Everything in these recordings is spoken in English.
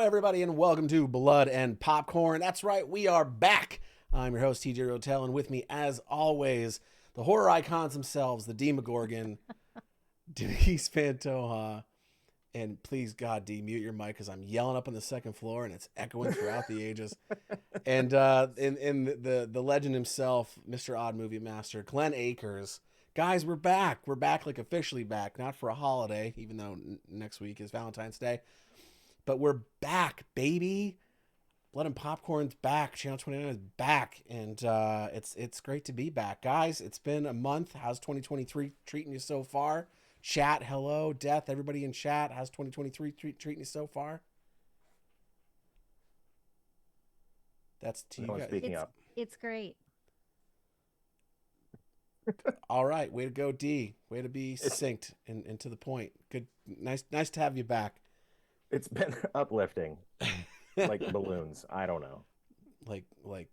everybody, and welcome to Blood and Popcorn. That's right, we are back. I'm your host, TJ Rotell, and with me, as always, the horror icons themselves, the Demogorgon, Denise Pantoja. And please, God, D, mute your mic because I'm yelling up on the second floor and it's echoing throughout the ages. And in the legend himself, Mr. Odd Movie Master, Glenn Akers. Guys, we're back. We're back, like officially back, not for a holiday, even though next week is Valentine's Day. But we're back, baby. Blood and Popcorn's back. Channel 29 is back, and it's great to be back, guys. It's been a month. How's 2023 treating you so far? Chat, hello, Death, everybody in chat. How's 2023 treating you so far? That's to No you one's guys. speaking up. It's great. All right, way to go, D. Way to be succinct and to the point. Good, nice to have you back. It's been uplifting, like balloons. I don't know. like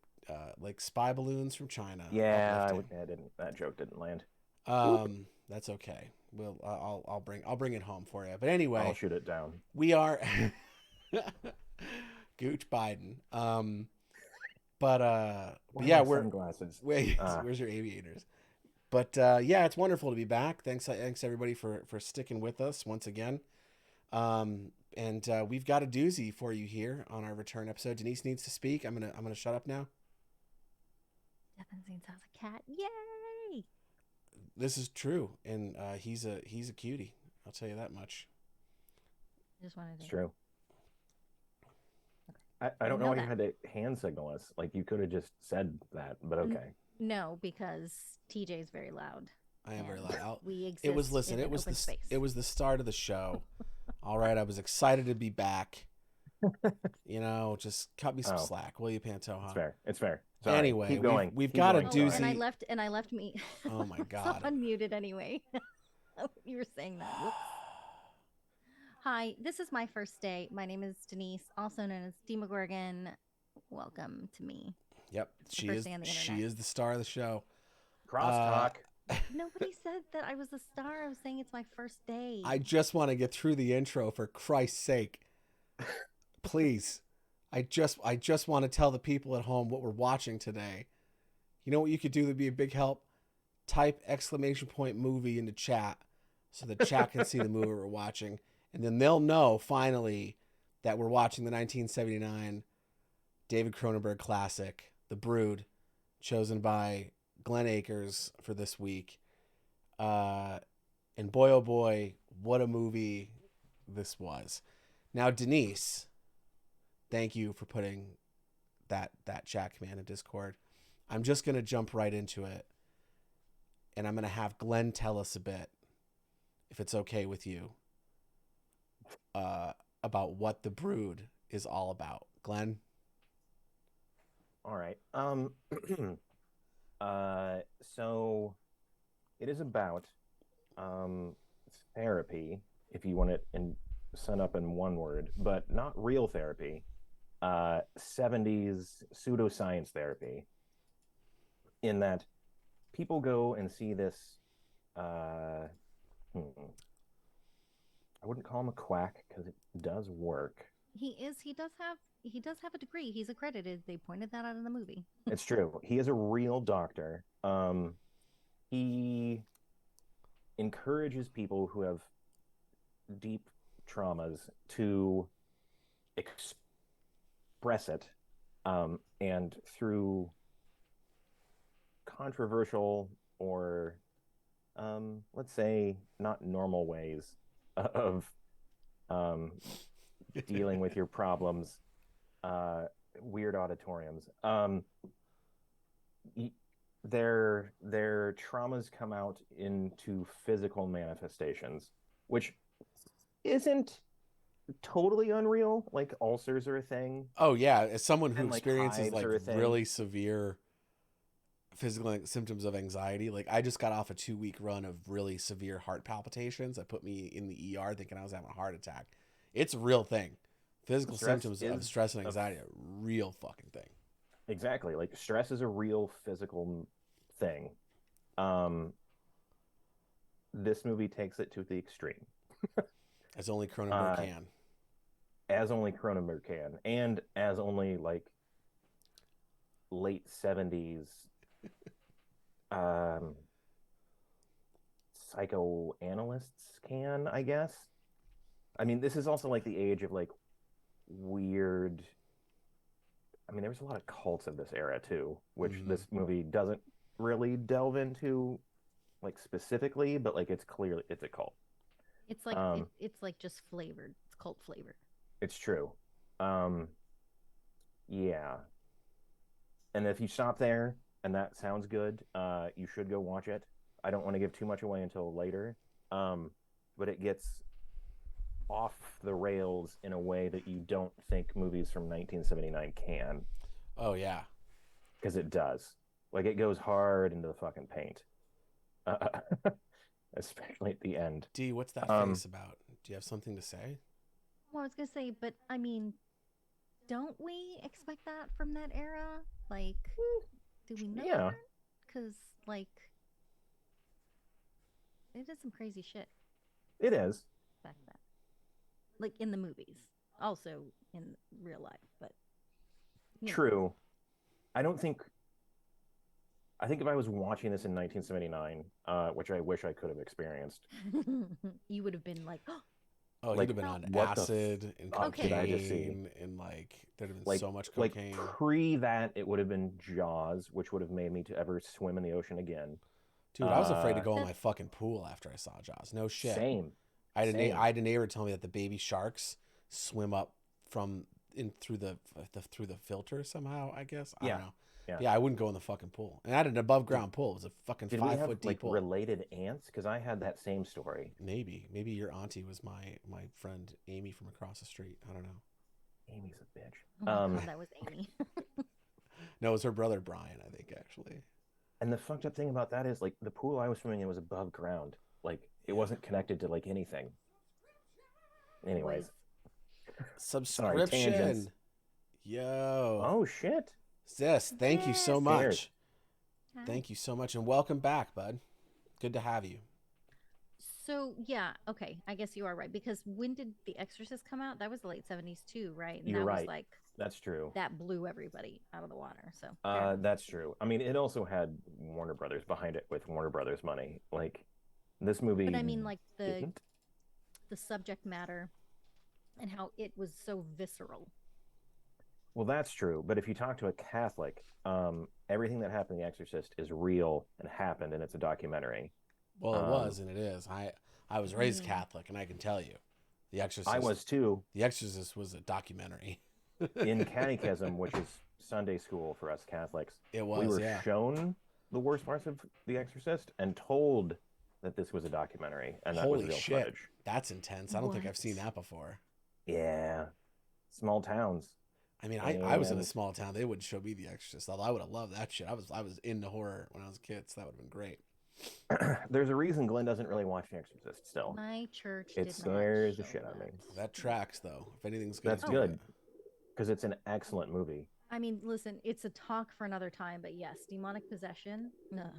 spy balloons from China. Yeah, Uplifting. that joke didn't land. That's okay. I'll bring it home for you. But anyway, I'll shoot it down. We are Gooch Biden. But yeah, we're sunglasses. where's your aviators? But yeah, it's wonderful to be back. Thanks everybody for sticking with us once again. And we've got a doozy for you here on our return episode. Denise needs to speak. I'm gonna shut up now. Devin sings as a cat. Yay! This is true, and he's a cutie. I'll tell you that much. Just wanted to. It's true. I don't know why you had to hand signal us. Like you could have just said that, but okay. No, because TJ is very loud. I am very loud. We exist. It was the start of the show. All right, I was excited to be back. Just cut me some slack, will you, Pantoja? It's fair. Sorry. Anyway, keep going. We've got a doozy. And I left me. Oh my God. So unmuted anyway. You were saying that. Whoops. Hi, this is my first day. My name is Denise, also known as Demogorgon. Welcome to me. Yep, she is the star of the show. Crosstalk. Nobody said that I was the star. I was saying it's my first day. I just want to get through the intro, for Christ's sake. Please. I just want to tell the people at home what we're watching today. You know what you could do that'd be a big help? Type !movie into chat so the chat can see the movie we're watching. And then they'll know, finally, that we're watching the 1979 David Cronenberg classic, The Brood, chosen by Glenn Akers for this week. And boy, oh boy, what a movie this was. Now, Denise, thank you for putting that chat command in Discord. I'm just going to jump right into it. And I'm going to have Glenn tell us a bit, if it's okay with you, about what The Brood is all about. Glenn? All right. So it is about therapy, if you want it sum up in one word, but not real therapy. 70s pseudoscience therapy, in that people go and see this I wouldn't call him a quack because it does work. He does have a degree. He's accredited. They pointed that out in the movie. It's true. He is a real doctor. He encourages people who have deep traumas to express it, and through controversial or let's say not normal ways of dealing with your problems, weird auditoriums. Their traumas come out into physical manifestations, which isn't totally unreal. Like ulcers are a thing. Oh yeah, as someone who And, experiences hives really severe physical symptoms of anxiety, like I just got off a 2-week run of really severe heart palpitations that put me in the ER thinking I was having a heart attack. It's a real thing. Physical symptoms of stress and anxiety are a real fucking thing. Exactly. Like stress is a real physical thing. This movie takes it to the extreme. As only Cronenberg can. as only Cronenberg can, and as only like late 70s um, psychoanalysts can, I guess. I mean, this is also like the age of like weird. I mean, there was a lot of cults of this era too, which this movie doesn't really delve into like specifically, but like it's a cult. It's like Um, it's like just flavored. It's cult flavored. it's true. Um, yeah. And if you stop there and that sounds good, you should go watch it. I don't want to give too much away until later. Um, but it gets off the rails in a way that you don't think movies from 1979 can, Oh yeah. because it does. Like it goes hard into the fucking paint, uh, especially at the end. D, what's that Um, face about? Do you have something to say? Well, I was gonna say, but I mean, don't we expect that from that era? Like, do we know yeah, that? Because like, it is some crazy shit it is back then. Like in the movies, also in real life, but you true. I don't think. I think if I was watching this in 1979, which I wish I could have experienced, know, you would have been like, Oh, you'd like have been No. on what the acid and fuck did I just see? cocaine and like there'd have been Like so much like cocaine. pre that, it would have been Jaws, which would have made me to ever swim in the ocean again. Dude, I was afraid to Uh, go in my That's- fucking pool after I saw Jaws. No shit. same, I same. had a neighbor tell me that the baby sharks swim up from in through through the filter somehow. I guess I don't Yeah, know. yeah. Yeah, I wouldn't go in the fucking pool. And I had an above ground pool. It was a fucking Did we 5 foot have deep like pool. related aunts? Because I had that same story. Maybe your auntie was my friend Amy from across the street. I don't know. Amy's a bitch. oh my god, that was Amy. No, it was her brother Brian. I think actually. And the fucked up thing about that is like the pool I was swimming in was above ground. Like it Yeah. wasn't connected to like anything. Anyways, sorry, tangents. Subscription. Yo. Oh shit. Sis, thank you so Yes. much. Cheers. Thank you so much and welcome back, bud. Good to have you. So yeah, okay. I guess you are right because when did The Exorcist come out? That was the late 70s too, right? And You're that right. was like That's true. that blew everybody out of the water. So fair enough. That's true. I mean, it also had Warner Brothers behind it with Warner Brothers money. Like this movie But I mean, like didn't. the subject matter and how it was so visceral. Well, that's true. But if you talk to a Catholic, everything that happened in The Exorcist is real and happened, and it's a documentary. Well, it Um, was and it is. I was raised Mm. Catholic and I can tell you, The Exorcist. I was too. The Exorcist was a documentary. In catechism, which is Sunday school for us Catholics. It was, We were yeah. shown the worst parts of The Exorcist and told that this was a documentary and that was Holy real shit. footage. That's intense. I don't think I've seen What? that before. Yeah, small towns. I mean, I was in a And- small town. They wouldn't show me The Exorcist. Although I would have loved that shit. I was into horror when I was a kid, so that would have been great. There's a reason Glenn doesn't really watch The Exorcist still. My church It did scares the not show shit out of me. that. That tracks though. If anything's good, That's it's good because it's an excellent movie. I mean, listen, it's a talk for another time, but yes, demonic possession. No,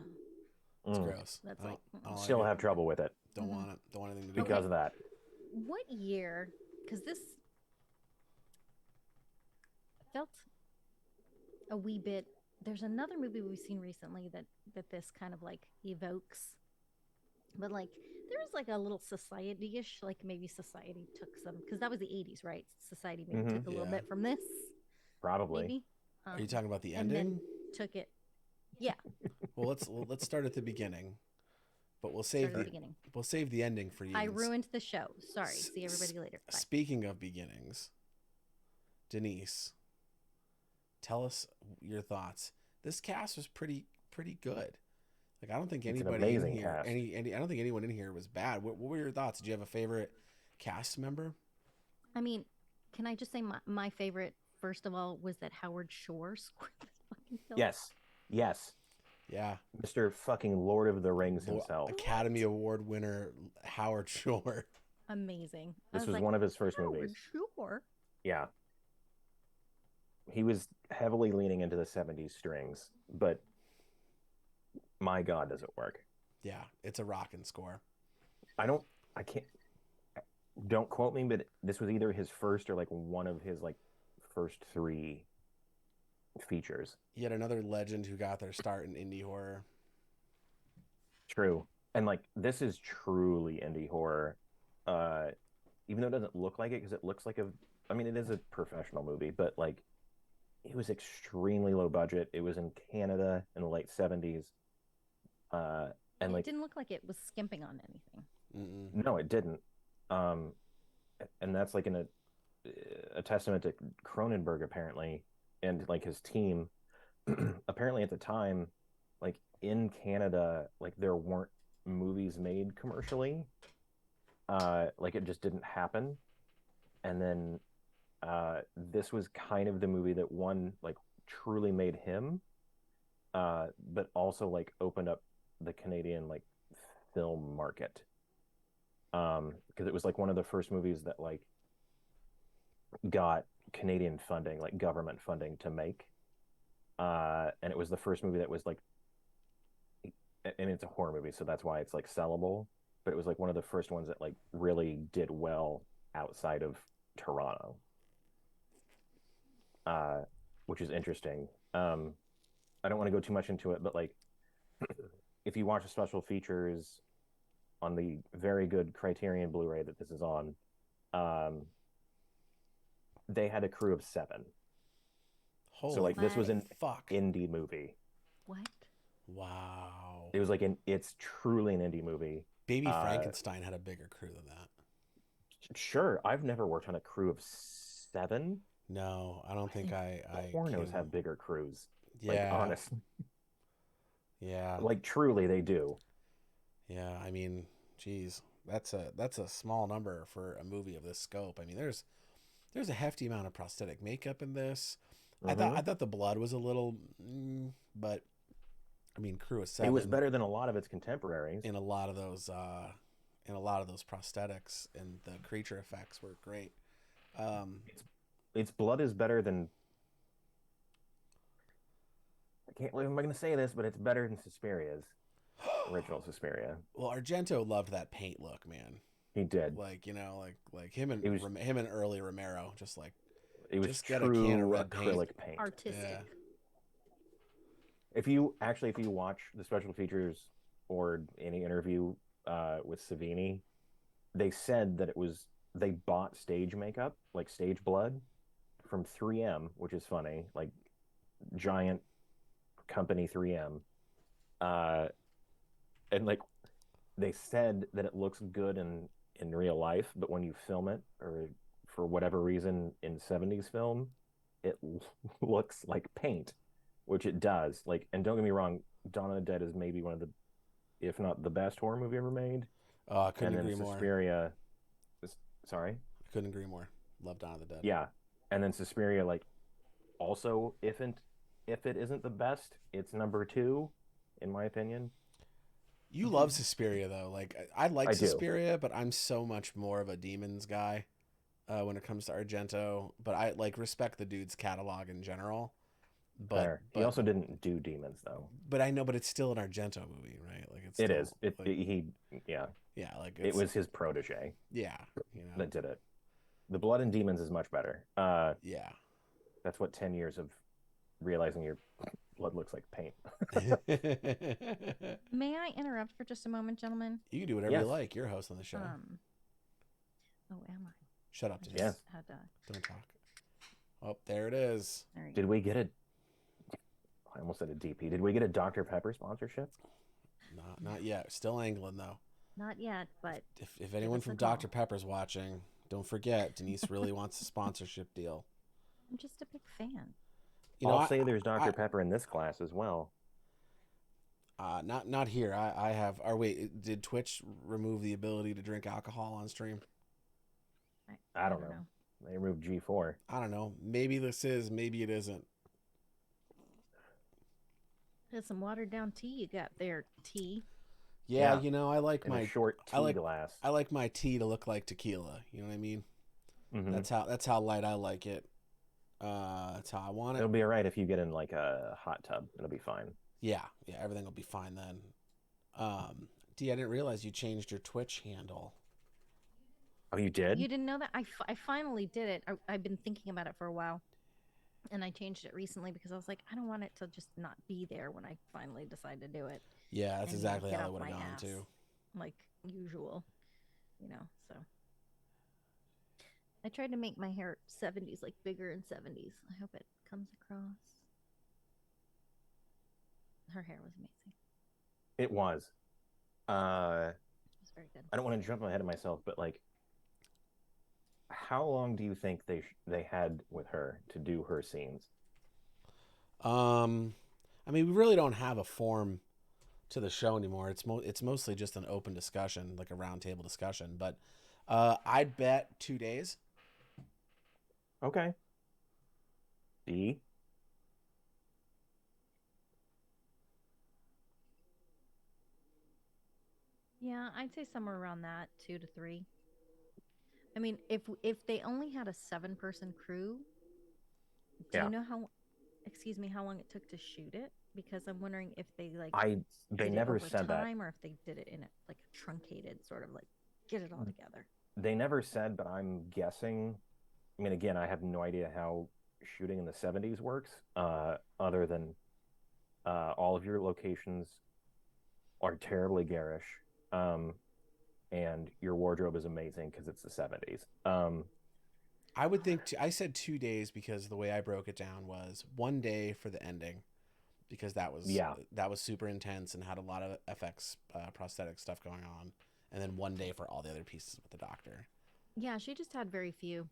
It's Mm. gross. that's I don't, like I don't Still like have trouble with it it. Don't Mhm. want it. Don't want anything to do because with of that. what year? Because this felt a wee bit. There's another movie we've seen recently that this kind of like evokes, but like there's like a little society-ish, like maybe Society took some because that was the 80s, right? Society maybe Mhm. took a little Yeah. bit from this, Probably. maybe. Are you talking about the and ending? then took it. Yeah, Well, let's start at the beginning, but we'll start save at the the beginning. we'll save the ending for you. I And ruined the show. Sorry. s- See everybody later. Bye. Speaking of beginnings, Denise, tell us your thoughts. This cast was pretty good. Like I don't think It's an anybody in amazing here, cast. I don't think anyone in here was bad. What were your thoughts? Did you have a favorite cast member? I mean, can I just say my favorite, first of all, was that Howard Shore scored this fucking film? Yes. Yes. Yeah, Mr. fucking Lord of the Rings Lo- himself. Academy Award winner Howard Shore. Amazing. This was one of his first Howard movies. Shore. Yeah. He was heavily leaning into the 70s strings, but my God, does it work? Yeah, it's a rockin' score. I can't, don't quote me, but this was either his first or like one of his like first 3 features. Yet another legend who got their start in indie horror. True. And like this is truly indie horror. Uh Even though it doesn't look like it because it looks like I mean it is a professional movie, but like it was extremely low budget. It was in Canada in the late 70s. Uh and It like didn't look like it was skimping on anything. Mm-mm. no, it didn't. Um and that's like a testament to Cronenberg apparently and like his team. Apparently at the time, like in Canada, like there weren't movies made commercially. Like it just didn't happen. And then this was kind of the movie that one like truly made him, but also like opened up the Canadian like film market. Because it was like one of the first movies that like got Canadian funding, like government funding to make. And it was the first movie that was like, and it's a horror movie, so that's why it's like sellable. But it was like one of the first ones that like really did well outside of Toronto, uh, which is interesting. I don't want to go too much into it, but like if you watch the special features on the very good Criterion Blu-ray that this is on, um, they had a crew of 7. Holy So like this was an fuck. indie movie. What? Wow. It was like it's truly an indie movie. Baby Frankenstein had a bigger crew than that. Sure, I've never worked on a crew of 7. No, I don't think I Pornos can. have bigger crews. Like Yeah. honest, Yeah. like truly they do. Yeah. I mean, geez, that's a small number for a movie of this scope. I mean, there's a hefty amount of prosthetic makeup in this. I thought the blood was a little, but I mean, crew of 7. It was better than a lot of its contemporaries. In a lot of those prosthetics, and the creature effects were great. Its blood is better than. I can't believe I'm going to say this, but it's better than Suspiria's original Suspiria. Well, Argento loved that paint look, man. He did. Like, like him and was, him and early Romero, just like it was just true get a can of red acrylic paint. Artistic. Yeah. If you watch the special features or any interview with Savini, they said that they bought stage makeup, like stage blood, from 3M, which is funny, like giant company 3M, and like they said that it looks good in real life, but when you film it or for whatever reason in 70s film, it looks like paint, which it does. Like, and don't get me wrong, Dawn of the Dead is maybe one of the, if not the best horror movie ever made. Oh, I couldn't and then agree more. Suspiria, sorry? I couldn't agree more. Love Dawn of the Dead. Yeah. And then Suspiria, like, also, if it isn't the best, it's number 2, in my opinion. You love Suspiria, though. Like, I like Suspiria, do. but I'm so much more of a Demons guy when it comes to Argento. But I, like, respect the dude's catalog in general. But he also didn't do Demons, though. But I know, but it's still an Argento movie, right? Like, it is. Yeah. Yeah, like it was his protege. Yeah, that did it. The Blood and Demons is much better. Yeah, that's what 10 years of realizing your blood looks like paint. May I interrupt for just a moment, gentlemen? You can do whatever you like. You're a host on the show. Oh, am I? Shut up, Denise. Yeah. Don't talk. Oh, there it is. Did we get I almost said a DP. Did we get a Dr. Pepper sponsorship? Not yet. Still angling, though. Not yet, but if anyone from Dr. Pepper's watching, don't forget, Denise really wants a sponsorship deal. I'm just a big fan. I'll say there's Dr. Pepper in this class as well. Not here. I have. Or wait, did Twitch remove the ability to drink alcohol on stream? I don't know. They removed G4. I don't know. Maybe this is. Maybe it isn't. There's some watered down tea you got there, tea. Yeah, I like in my a short tea glass. I like my tea to look like tequila. You know what I mean? Mm-hmm. That's how light I like it. That's how I want it. It'll be all right if you get in like a hot tub. It'll be fine. Yeah, everything will be fine then. D, I didn't realize you changed your Twitch handle. Oh, you You did? didn't know that? I finally did it. I've been thinking about it for a while, and I changed it recently because I was like, I don't want it to just not be there when I finally decide to do it, Yeah, that's and exactly get how they off would have my gone ass too. like usual. So I tried to make my hair 70s, like bigger in 70s. I hope it comes across. Her hair was amazing. It was. It was very good. I don't want to jump ahead of myself, but like, how long do you think they had with her to do her scenes? Um, I mean, we really don't have a form to the show anymore. It's mostly just an open discussion, like a roundtable discussion. But I'd bet 2 days. Okay. D. Yeah, I'd say somewhere around that, 2 to 3. I mean, if they only had a 7-person crew, do you Yeah. know how, excuse me, how long it took to shoot it? Because I'm wondering if they like I They did it never over said that. time or if they did it in a like a truncated sort of like get it all together. They never said, but I'm guessing. I mean, again, I have no idea how shooting in the 70s works, other than all of your locations are terribly garish, um, and your wardrobe is amazing because it's the 70s. I would think I said 2 days because the way I broke it down was one day for the ending because Yeah, that was super intense and had a lot of FX prosthetic stuff going on, and then one day for all the other pieces with the doctor. Yeah, she just had very few.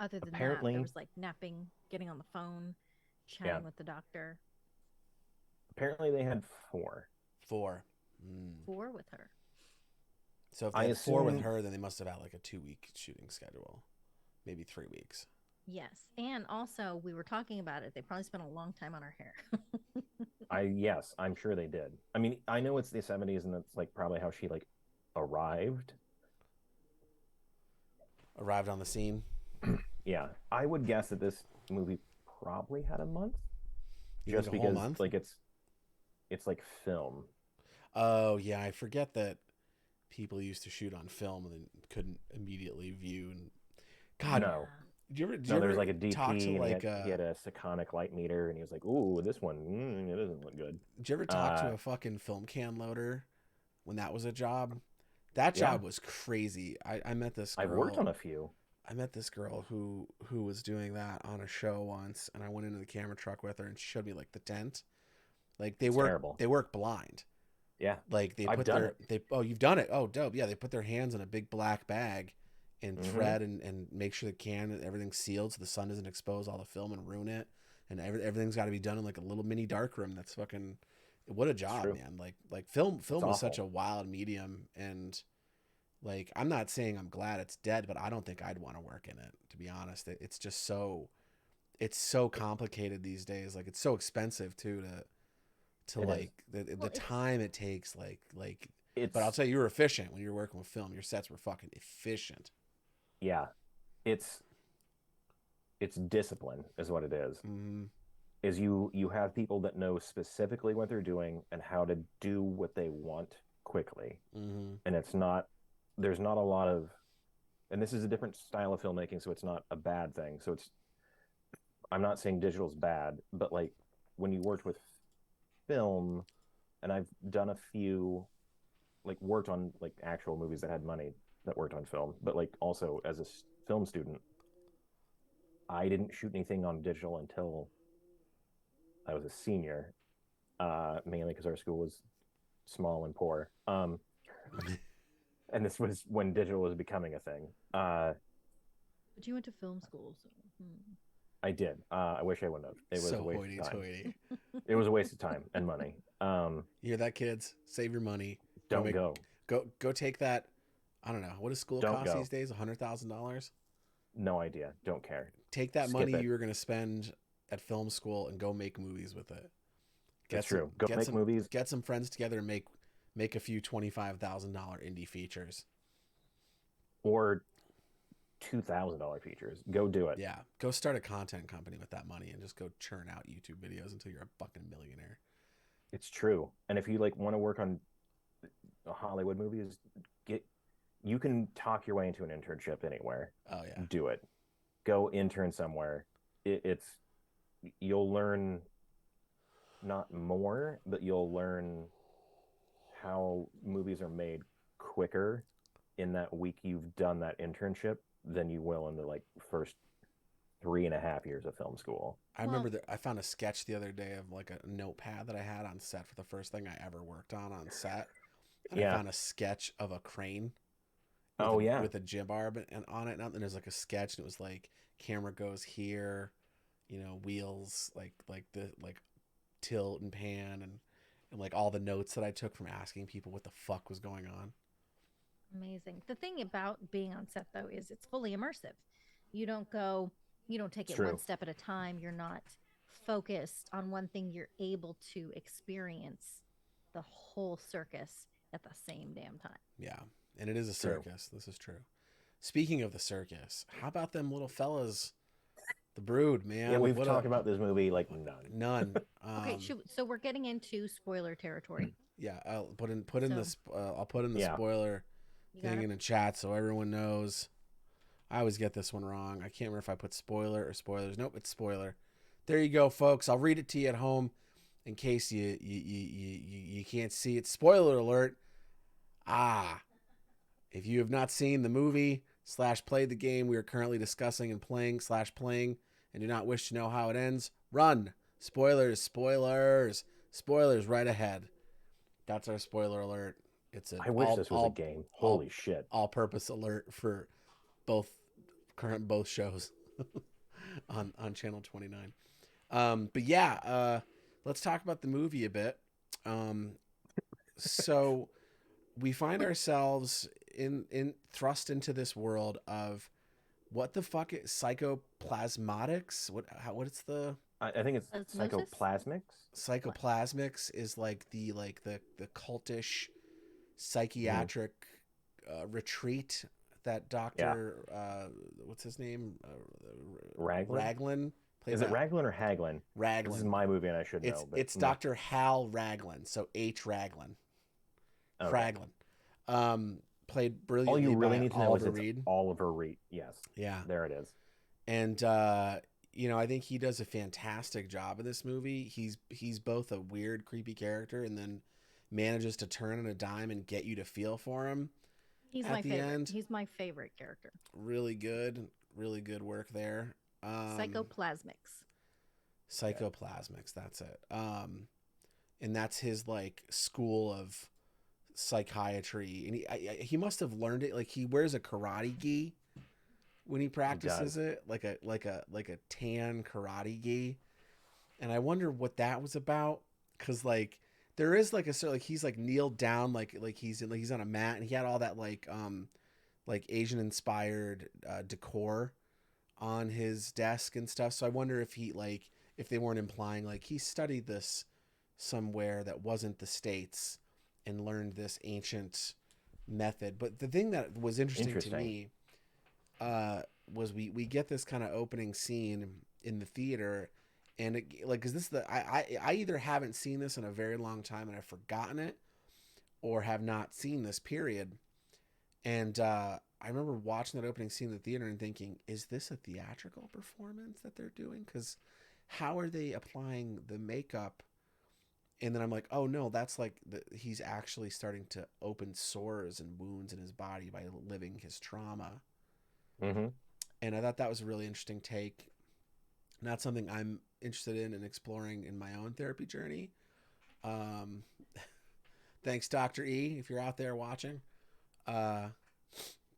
Other than that, there apparently, was like napping, getting on the phone, yeah, chatting with the doctor. apparently they had four. 4. Mm. 4 with her. So if they I had 4 with assume, her, then they must have had like a 2 week shooting schedule, maybe 3 weeks. Yes. And also, we were talking about it. They probably spent a long time on her hair. yes, I'm sure they did. I mean, I know it's the 70s, and that's like probably how she like arrived. Arrived on the scene. Yeah, I would guess that this movie probably had a month, You think just a whole because month? like it's like film. Oh yeah, I forget that people used to shoot on film and then couldn't immediately view. And God, No, Yeah. did you no, there was ever like a talk to DP, and like he had a Sekonic light meter, and he was like, "Ooh, this one, it doesn't look good." did you ever talk to Uh, a fucking film can loader when that was a job? That yeah, job was crazy. I met this I've worked girl. on a few. I met this girl who was doing that on a show once, and I went into the camera truck with her, and she showed me like the tent. Like It's terrible. they work blind. Yeah, Like they I've put done it. they oh you've done it, oh dope, yeah, they put their hands in a big black bag and Hmm. thread and make sure the can everything's sealed so the sun doesn't expose all the film and ruin it, and everything's got to be done in like a little mini dark room. That's fucking what a It's job, true. man. Like It's film is such awful. a wild medium, and like I'm not saying I'm glad it's dead, but I don't think I'd want to work in it, to be honest. It's just it's so complicated these days. Like it's so expensive too to It is. like the Well, time it takes but I'll It's tell you, you were efficient when you were working with film. Your sets were fucking efficient. yeah. It's it's discipline is what it is. Mm-hmm. Is you have people that know specifically what they're doing and how to do what they want quickly, Mm-hmm. and it's not there's not a lot of, and this is a different style of filmmaking, so it's not a bad thing. So it's I'm not saying digital's bad, but like when you worked with film, and I've done a few, like worked on like actual movies that had money that worked on film, but like also as a film student, I didn't shoot anything on digital until I was a senior, mainly because our school was small and poor. And this was when digital was becoming a thing. but you went to film school, so I did. I wish I wouldn't have. It was a So waste of hoity time. toity. It was a waste of time and money. You hear that, kids? Save your money. Don't go. Go take that. I don't know what does school Don't cost go. these days. $100,000. No idea. Don't care. Take that money Skip it. you were gonna spend at film school and go make movies with it. That's true. Go make movies Get some friends together and make a few $25,000 indie features. or $2,000 features. Go do it. Yeah, go start a content company with that money and just go churn out YouTube videos until you're a fucking millionaire. It's true. And if you like want to work on Hollywood movies, get you can talk your way into an internship anywhere. Oh yeah. Do it. Go intern somewhere. It's you'll learn not more, but you'll learn how movies are made quicker in that week you've done that internship than you will in the like first 3.5 years of film school. I Well, remember that I found a sketch the other day of like a notepad that I had on set for the first thing I ever worked on set, and I Yeah. found a sketch of a crane Oh yeah. with a jib arm and on it, and there's like a sketch, and it was like camera goes here, wheels like the like tilt and pan and like all the notes that I took from asking people what the fuck was going on. amazing. The thing about being on set though is it's fully immersive. You don't go, you don't take It's it one true. step at a time. You're not focused on one thing. You're able to experience the whole circus at the same damn time. Yeah, and it is a It's true. circus. This is true. Speaking of the circus, how about them little fellas, the Brood, Yeah, man? we've What a talked about this movie like none. none. Okay, so we're getting into spoiler territory. Yeah, I'll put in So this. I'll put in the Yeah. spoiler you got thing it. in the chat so everyone knows. I always get this one wrong. I can't remember if I put spoiler or spoilers. Nope, it's spoiler. There you go, folks. I'll read it to you at home in case you can't see it. Spoiler alert. Ah, if you have not seen the movie / played the game we are currently discussing and playing and do not wish to know how it ends, run. Spoilers, spoilers, spoilers right ahead. That's our spoiler alert. It's an I wish this was a game. Holy shit. all purpose alert for both both shows on channel 29. But yeah, let's talk about the movie a bit. So we find ourselves in thrust into this world of what the fuck is psychoplasmatics? What's the I think it's Osmosis? psychoplasmics. psychoplasmics is like the cultish Mhm. psychiatric retreat that Yeah. Doctor what's his name Raglan. Raglan played Is it by Raglan or Haglin? This is Raglan. my movie and I should know, but It's Doctor Hal Raglan, so H Raglan, okay. Fraglan, played All you brilliantly really by need to know is Oliver it's Reed. Oliver Reed. Yes. Yeah, There it is. and I think he does a fantastic job in this movie. He's both a weird, creepy character, and then manages to turn on a dime and get you to feel for him He's at my the favorite. end. He's my favorite character. Really good work there. Psychoplasmics. Psychoplasmics, that's it. And that's his like school of psychiatry, and he must have learned it. Like he wears a karate gi when he He practices does. it, like a tan karate gi. And I wonder what that was about, because like there is like a sort like he's like kneeled down like he's on a mat, and he had all that like Asian inspired decor on his desk and stuff. So I wonder if if they weren't implying like he studied this somewhere that wasn't the States and learned this ancient method. But the thing that was interesting to Interesting. me was we get this kind of opening scene in the theater, and is this I either haven't seen this in a very long time and I've forgotten it, or have not seen this period. And I remember watching that opening scene in the theater and thinking, is this a theatrical performance that they're doing? Because how are they applying the makeup? And then I'm like, oh no, that's like he's actually starting to open sores and wounds in his body by living his trauma. Mm-hmm. And I thought that was a really interesting take. Not something I'm interested in and exploring in my own therapy journey. Um, Thanks, Dr. E, if you're out there watching. Uh,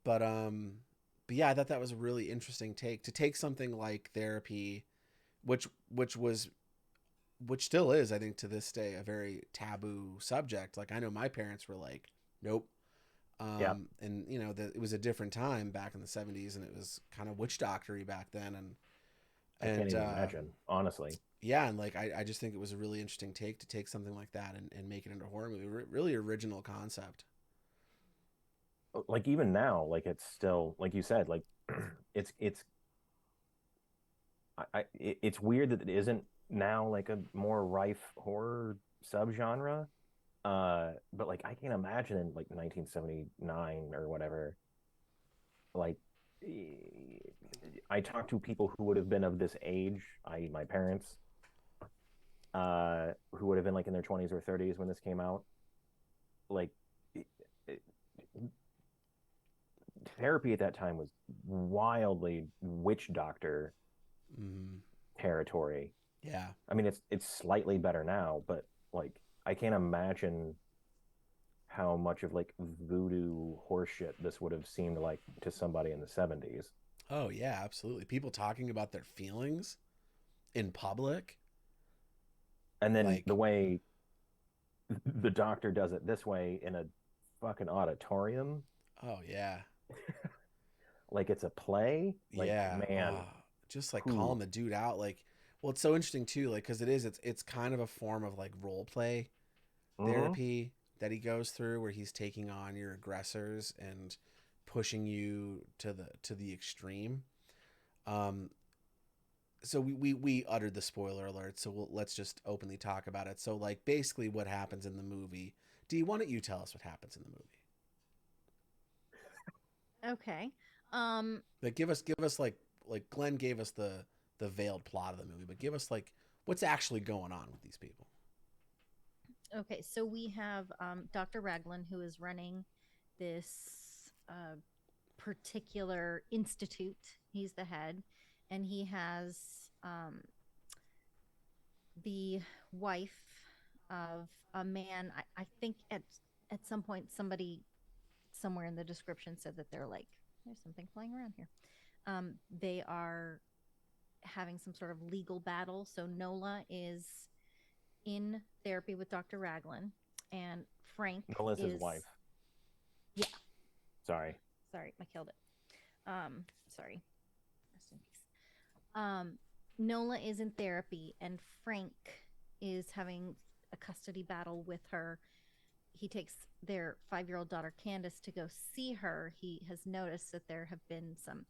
but but yeah, I thought that was a really interesting take to take something like therapy, which was which still is, I think, to this day a very taboo subject. Like I know my parents were like, nope. Yeah. And it was a different time back in the 70s, and it was kind of witch doctory back then, I can't and even imagine, honestly. yeah, and like I just think it was a really interesting take to take something like that and make it into a horror movie. Really original concept. Like even now, like it's still like you said, like it's it's weird that it isn't now like a more rife horror subgenre. But like I can't imagine in like 1979 or whatever, like I talked to people who would have been of this age, i.e. my parents, who would have been like in their 20s or 30s when this came out. Like it, it, therapy at that time was wildly witch doctor Mm-hmm. territory. Yeah. I mean, it's slightly better now, but like I can't imagine how much of like voodoo horseshit this would have seemed like to somebody in the 70s. Oh yeah, absolutely. People talking about their feelings in public, And then the like, way the doctor does it this way in a fucking auditorium, oh yeah, like it's a play, like yeah, man, just like who calling the dude out, like, well, it's so interesting too, like, because it's kind of a form of like role play mm-hmm. therapy that he goes through, where he's taking on your aggressors and pushing you to the extreme. Um, so we uttered the spoiler alert, so let's just openly talk about it. So like basically what happens in the movie. D, why don't you tell us what happens in the movie? Okay. Um, Like give us like Glenn gave us the veiled plot of the movie, but give us like what's actually going on with these people. okay. So we have Dr. Raglan, who is running this particular institute. He's the head, and he has the wife of a man. I think at some point somebody somewhere in the description said that they're like, there's something flying around here. They are having some sort of legal battle. So Nola is in therapy with Dr. Raglan, and Frank Nola's his is, wife. yeah, Sorry. sorry, I killed it. Sorry. Rest in peace. Nola is in therapy, and Frank is having a custody battle with her. He takes their 5-year-old daughter Candace to go see her. He has noticed that there have been some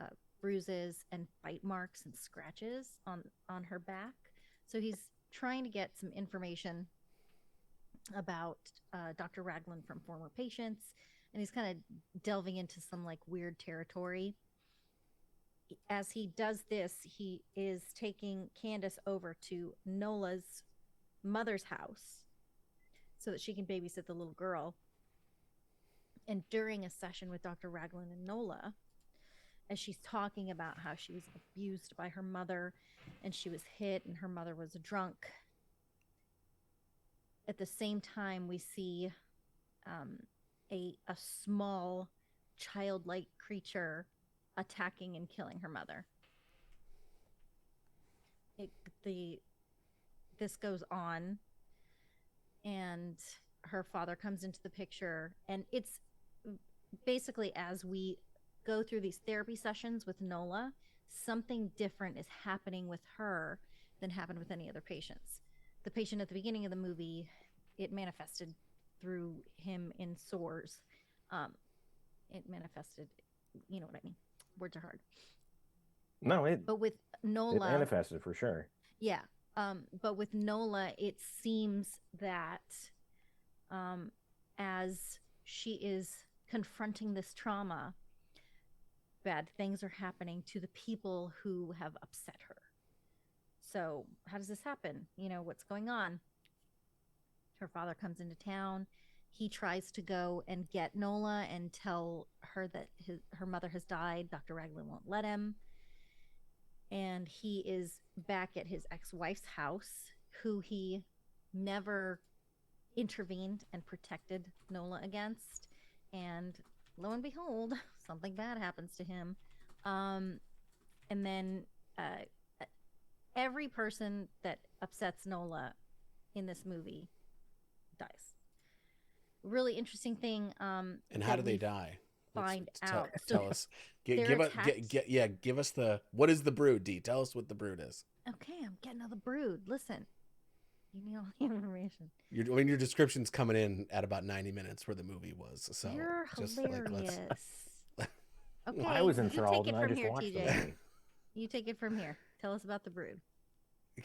uh, bruises and bite marks and scratches on her back. So he's trying to get some information about Dr. Raglan from former patients, and he's kind of delving into some like weird territory. As he does this, he is taking Candace over to Nola's mother's house so that she can babysit the little girl. And during a session with Dr. Raglan and Nola, as she's talking about how she was abused by her mother and she was hit and her mother was a drunk, at the same time, we see um, a small childlike creature attacking and killing her mother. It, the this goes on, and her father comes into the picture, and it's basically as we go through these therapy sessions with Nola, something different is happening with her than happened with any other patients. The patient at the beginning of the movie, it manifested through him in sores. Um, it manifested, you know what I mean? Words are hard. No, But with it Nola, manifested for sure. yeah. But with Nola, it seems that um, as she is confronting this trauma, bad things are happening to the people who have upset her. So, how does this happen? You know, what's going on? Her father comes into town. He tries to go and get Nola and tell her that her mother has died. Dr. Raglan won't let him. And he is back at his ex wife's house, who he never intervened and protected Nola against. And lo and behold, something bad happens to him. Um, and then every person that upsets Nola in this movie dies. Really interesting thing And how that do they we die? find Tell, out. So tell us. they're attacked. Give us the what is the brood, D? Tell us what the brood is. Okay, I'm getting all the brood. Listen, you need all the information. Your description's coming in at about 90 minutes where the movie was. So You're just like let's. hilarious. I Okay, was you take enthralled it and I from just here, watched the TJ. movie. You take it from here. Tell us about the brood.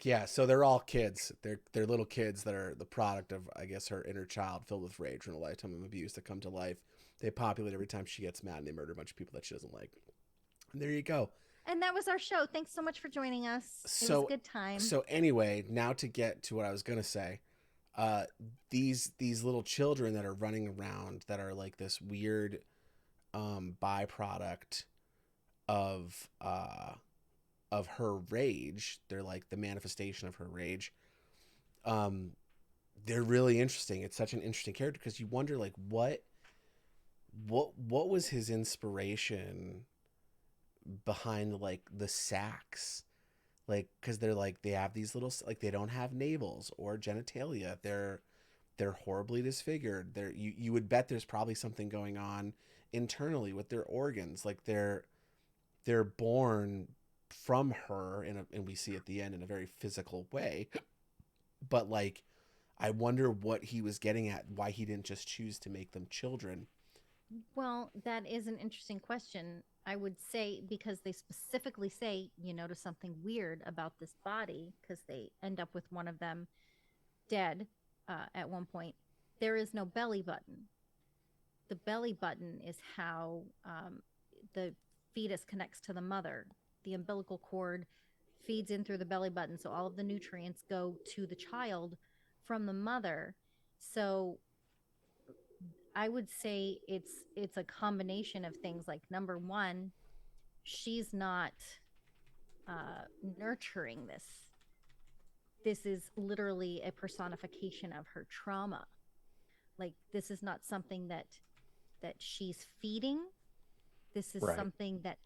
Yeah, so they're all kids. They're little kids that are the product of, I guess, her inner child filled with rage from a lifetime of abuse that come to life. They populate every time she gets mad and they murder a bunch of people that she doesn't like. And there you go. And that was our show. Thanks so much for joining us. It was a So good time. so anyway, now to get to what I was gonna say. Uh these little children that are running around that are like this weird byproduct of her rage. They're like the manifestation of her rage. Um they're really interesting. It's such an interesting character because you wonder like what was his inspiration behind like the sacks, like because they're like they have these little like they don't have navels or genitalia. They're horribly disfigured. You would bet there's probably something going on internally with their organs. Like they're born from her and we see at the end in a very physical way. But like I wonder what he was getting at, why he didn't just choose to make them children. Well, that is an interesting question. I would say because they specifically say, you notice something weird about this body because they end up with one of them dead at one point. There is no belly button. The belly button is how the fetus connects to the mother. The umbilical cord feeds in through the belly button, so all of the nutrients go to the child from the mother. So I would say it's a combination of things. Like number one, she's not nurturing this. This is literally a personification of her trauma. Like this is not something that she's feeding. This is Right. something that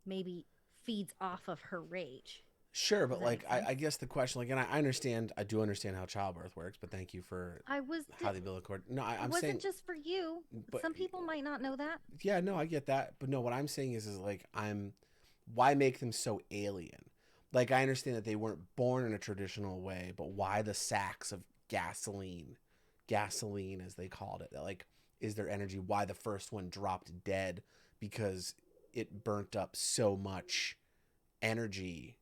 maybe feeds off of her rage. Sure, Does but that like make sense? I guess the question, like, and I understand, I do understand how childbirth works, but thank you for I was how the umbilical cord. No, It I'm wasn't saying, just for you. but Some people might not know that. yeah, no, I get that, but no, what I'm saying is like why make them so alien? Like I understand that they weren't born in a traditional way, but why the sacks of gasoline as they called it? That like is their energy? Why the first one dropped dead because it burnt up so much energy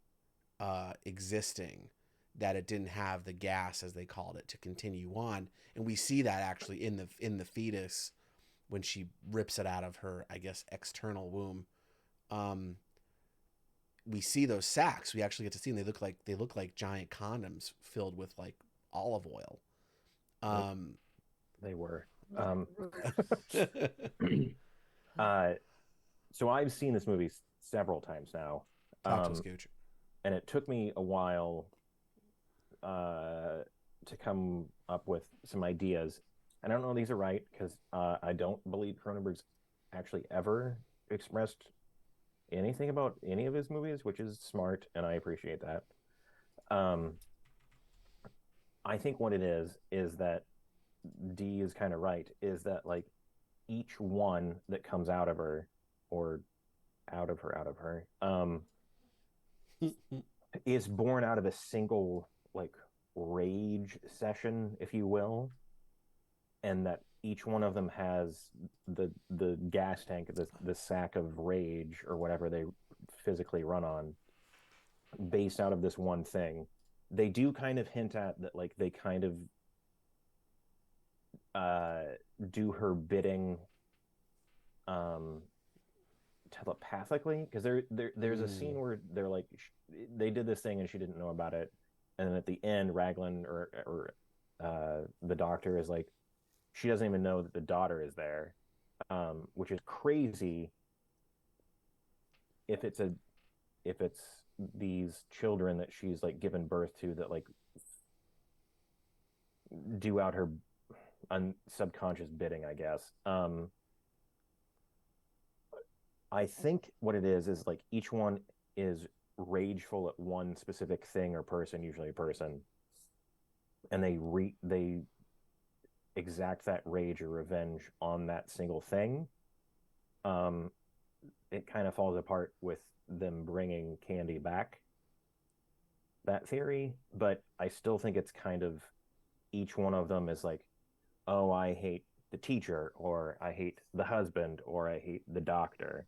existing that it didn't have the gas as they called it to continue on, and we see that actually in the fetus when she rips it out of her, I guess, external womb. um we see those sacks, we actually get to see them. They look like giant condoms filled with like olive oil. Yep, um they were. Um, uh, so I've seen this movie several times now, Talk to us, um, Gooch. and it took me a while uh, to come up with some ideas. And I don't know if these are right because I don't believe Cronenberg's actually ever expressed anything about any of his movies, which is smart, and I appreciate that. Um, I think what it is that D is kind of right, is that like each one that comes out of her, or out of her, is born out of a single like rage session, if you will, and that each one of them has the gas tank, the sack of rage or whatever they physically run on, based out of this one thing. They do kind of hint at that, like they kind of uh, do her bidding um, telepathically, because there's a Mm. scene where they're like they did this thing and she didn't know about it, and then at the end Raglan or the doctor is like she doesn't even know that the daughter is there, which is crazy if it's a if it's these children that she's like given birth to that like do out her subconscious bidding, I guess. I think what it is like each one is rageful at one specific thing or person, usually a person, and they exact that rage or revenge on that single thing. Um, it kind of falls apart with them bringing Candy back, that theory, but I still think it's kind of each one of them is like, oh, I hate the teacher, or I hate the husband, or I hate the doctor.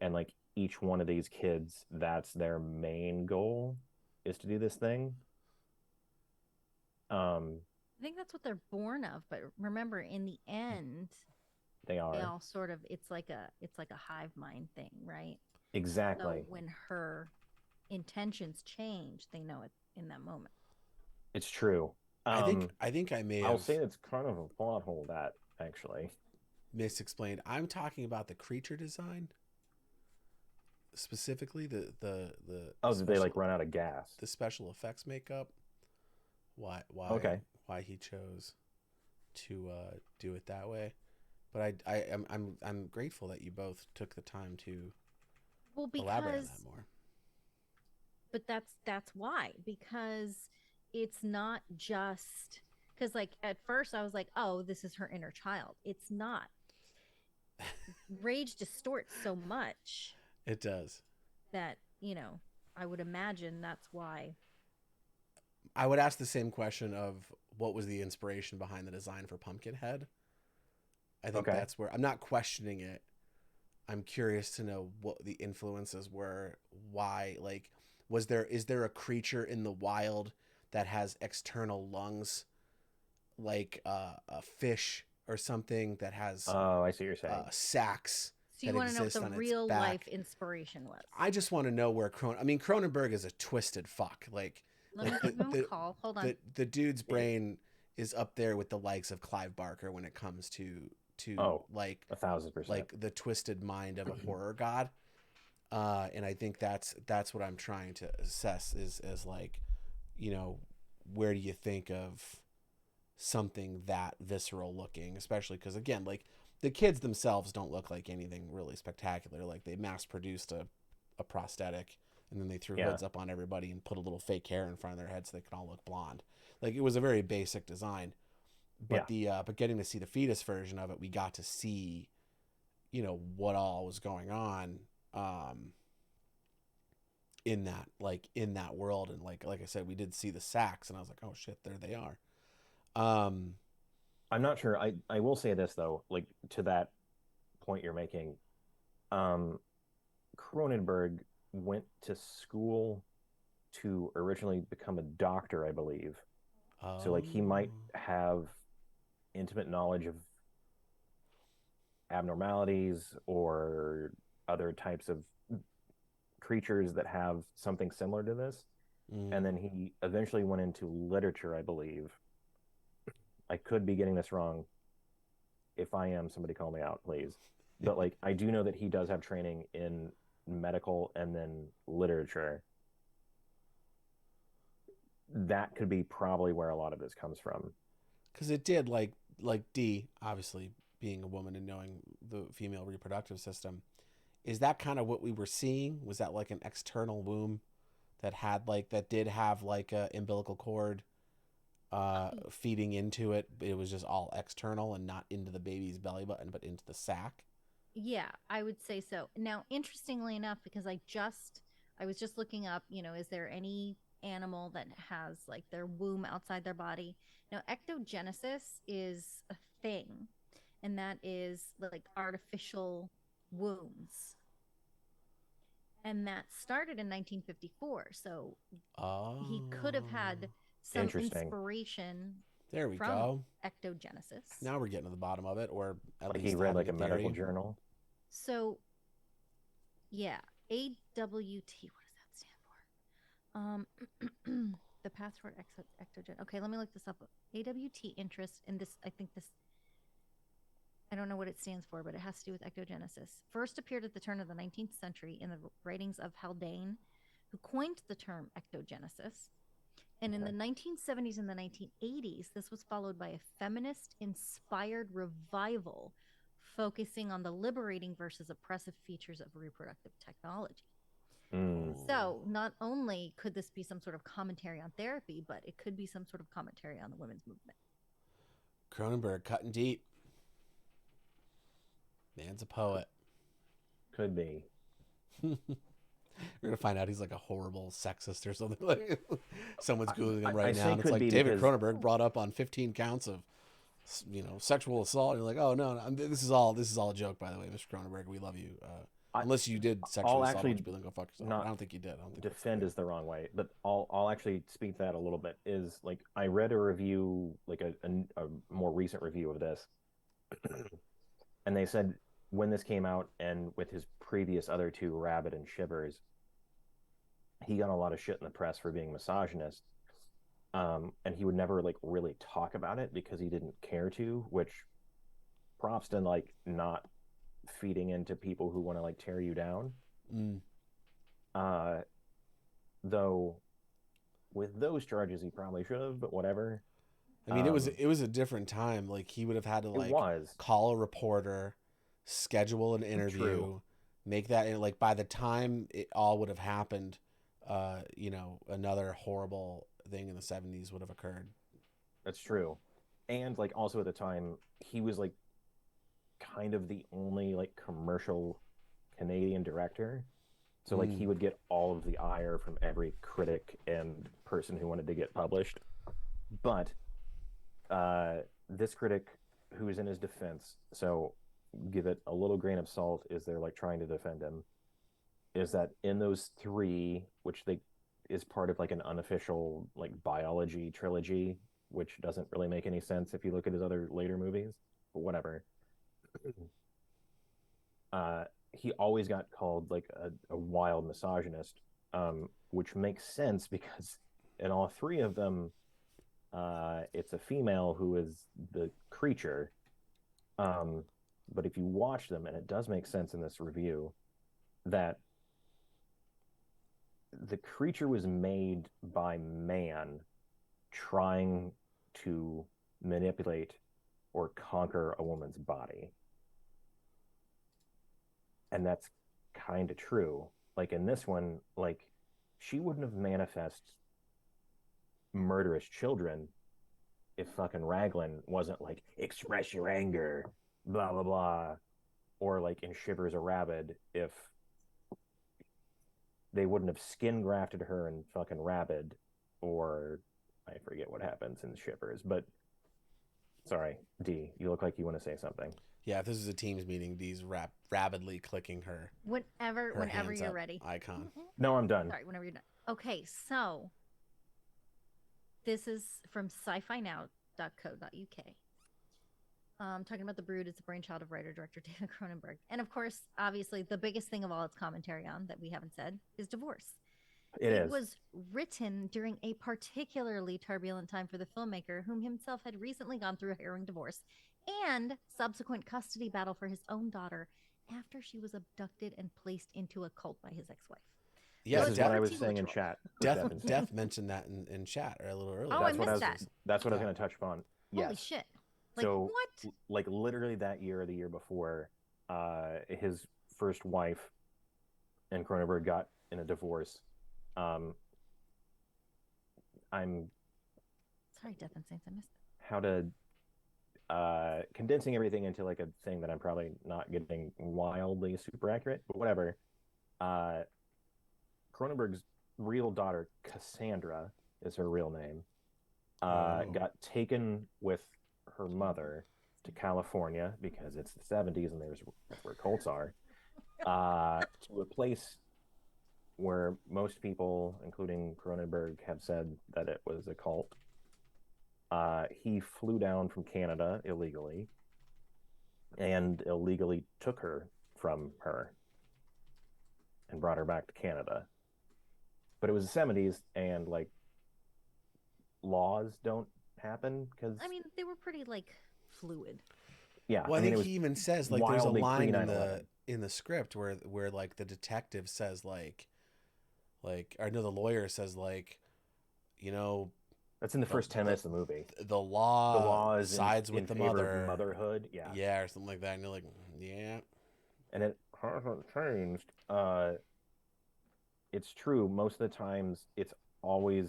And like each one of these kids, that's their main goal, is to do this thing. I think that's what they're born of, but remember, in the end, They they are all sort of it's like a hive mind thing, right? So exactly. when her intentions change, they know it in that moment. It's true. I think Um, I think I may I'll have say it's kind of a plot hole that actually. misexplained. I'm talking about the creature design, specifically Oh, did they like run out of gas? the special effects makeup. Why why Okay. why he chose to do it that way. But I'm grateful that you both took the time to Well, elaborate on because that more. but that's why, because it's not just because like at first I was like, oh, this is her inner child. It's not. Rage distorts so much It does. that, I would imagine that's why. I would ask the same question of what was the inspiration behind the design for Pumpkinhead. I think Okay. that's where I'm not questioning it. I'm curious to know what the influences were. Why, like, is there a creature in the wild that has external lungs, like a fish or something that has Oh, I see what you're saying. sacs So you that want to know what exist the on its real life back? inspiration was. I just want to know where Cronenberg is a twisted fuck. Let Like me give him a call. Hold on. the dude's It, brain is up there with the likes of Clive Barker when it comes to oh, 1,000%. like the twisted mind of a horror god. And I think that's what I'm trying to assess is as like, you know, where do you think of something that visceral looking, especially because again, like the kids themselves don't look like anything really spectacular. Like they mass produced a prosthetic and then they threw Yeah. hoods up on everybody and put a little fake hair in front of their head so they could all look blonde. Like it was a very basic design. Yeah. But getting to see the fetus version of it, we got to see, you know, what all was going on in that world. And like I said, we did see the sacks and I was like, oh shit, there they are. Um I'm not sure. I will say this though, like to that point you're making. Um, Cronenberg went to school to originally become a doctor, I believe. So like he might oh have intimate knowledge of abnormalities or other types of creatures that have something similar to this. And then mm. he eventually went into literature, I believe. I could be getting this wrong. If I am, somebody call me out, please. But like I do know that he does have training in medical and then literature. That could be probably where a lot of this comes from. Because it did like D obviously being a woman and knowing the female reproductive system. Is that kind of what we were seeing? Was that like an external womb that did have like a umbilical cord feeding into it? It was just all external and not into the baby's belly button, but into the sac. Yeah, I would say so. Now, interestingly enough, because I was just looking up, is there any animal that has like their womb outside their body? Now, ectogenesis is a thing, and that is like artificial wombs. And that started in 1954. So he could have Oh, had some Interesting. inspiration there we from go. ectogenesis. Now we're getting to the bottom of it, or at Like he least read having like a a medical theory. journal. So, yeah, AWT, what does that stand the password ectogen. Okay, let me look this up. AWT interest in this. I think this. I don't know what it stands for, but it has to do with ectogenesis. First appeared at the turn of the 19th century in the writings of Haldane, who coined the term ectogenesis. And in Okay. the 1970s and the 1980s, this was followed by a feminist inspired revival focusing on the liberating versus oppressive features of reproductive technology. Mm. Oh, So, not only could this be some sort of commentary on therapy, but it could be some sort of commentary on the women's movement. Cronenberg cutting deep. Man's a poet. Could be. We're gonna find out he's like a horrible sexist or something. Like someone's googling him I right now, say and it's could like be David because Cronenberg brought up on 15 counts of, sexual assault. You're like, oh no, no, this is all a joke, by the way, Mr. Cronenberg. We love you. Unless you did sexually I'll assault a bunch actually of people and go fuck yourself. not I don't think you did. I don't think that's defend fair. is the wrong way, but I'll actually speak to that a little bit. Is like I read a review, like a more recent review of this, and they said when this came out and with his previous other two, Rabbit and Shivers, he got a lot of shit in the press for being misogynist. And he would never like really talk about it because he didn't care to, which props to like not feeding into people who want to like tear you down. Mm. Uh, though with those charges, he probably should have, but whatever. I mean, it was a different time. Like he would have had to It like was call a reporter, schedule an true. interview, make that. And like by the time it all would have happened, another horrible thing in the '70s would have occurred. That's true. And like also at the time, he was like kind of the only like commercial Canadian director. So like Mm. he would get all of the ire from every critic and person who wanted to get published. But uh, this critic who is in his defense, so give it a little grain of salt, is they're like trying to defend him, is that in those three, which they is part of like an unofficial like biology trilogy, which doesn't really make any sense if you look at his other later movies, but whatever. He always got called like a wild misogynist, which makes sense because in all three of them, it's a female who is the creature. Um, but if you watch them, and it does make sense in this review, that the creature was made by man trying to manipulate or conquer a woman's body. And that's kind of true. Like in this one, like she wouldn't have manifest murderous children if fucking Raglan wasn't like express your anger, blah blah blah, or like in Shivers a Rabid if they wouldn't have skin grafted her in fucking Rabid, or I forget what happens in Shivers. But sorry, D, you look like you want to say something. Yeah, if this is a Teams meeting, Dee's rapidly clicking her Whenever hands you're up ready. icon. No, I'm done. Sorry, whenever you're done. Okay, so this is from sci-fi-now.co.uk. Talking about The Brood, it's a brainchild of writer-director David Cronenberg. And of course, obviously, the biggest thing of all it's commentary on that we haven't said is divorce. It is. Was written during a particularly turbulent time for the filmmaker, whom himself had recently gone through a harrowing divorce and subsequent custody battle for his own daughter after she was abducted and placed into a cult by his ex-wife. Yeah, this is what I was saying in chat. Death mentioned that in chat a little earlier. Oh, that's I what missed I was, that. That's what I was going to touch upon. Yes. Holy shit. Like, so, what? Like, literally that year or the year before, his first wife and Cronenberg got in a divorce. I'm sorry, Death and Saints, I missed it. How to condensing everything into like a thing that I'm probably not getting wildly super accurate, but whatever. Cronenberg's real daughter, Cassandra, is her real name. Got taken with her mother to California because it's the 70s and that's where cults are. To a place where most people, including Cronenberg, have said that it was a cult. He flew down from Canada illegally and illegally took her from her and brought her back to Canada. But it was the 70s and like laws don't happen because I mean, they were pretty like fluid. Yeah. Well, I think he even says like there's a line in the script where like the detective says like or no, the lawyer says like, that's in the first 10 minutes of the movie. The law sides with the mother. Motherhood, yeah. Yeah, or something like that. And you're like, yeah. And it hasn't changed. It's true. Most of the times it's always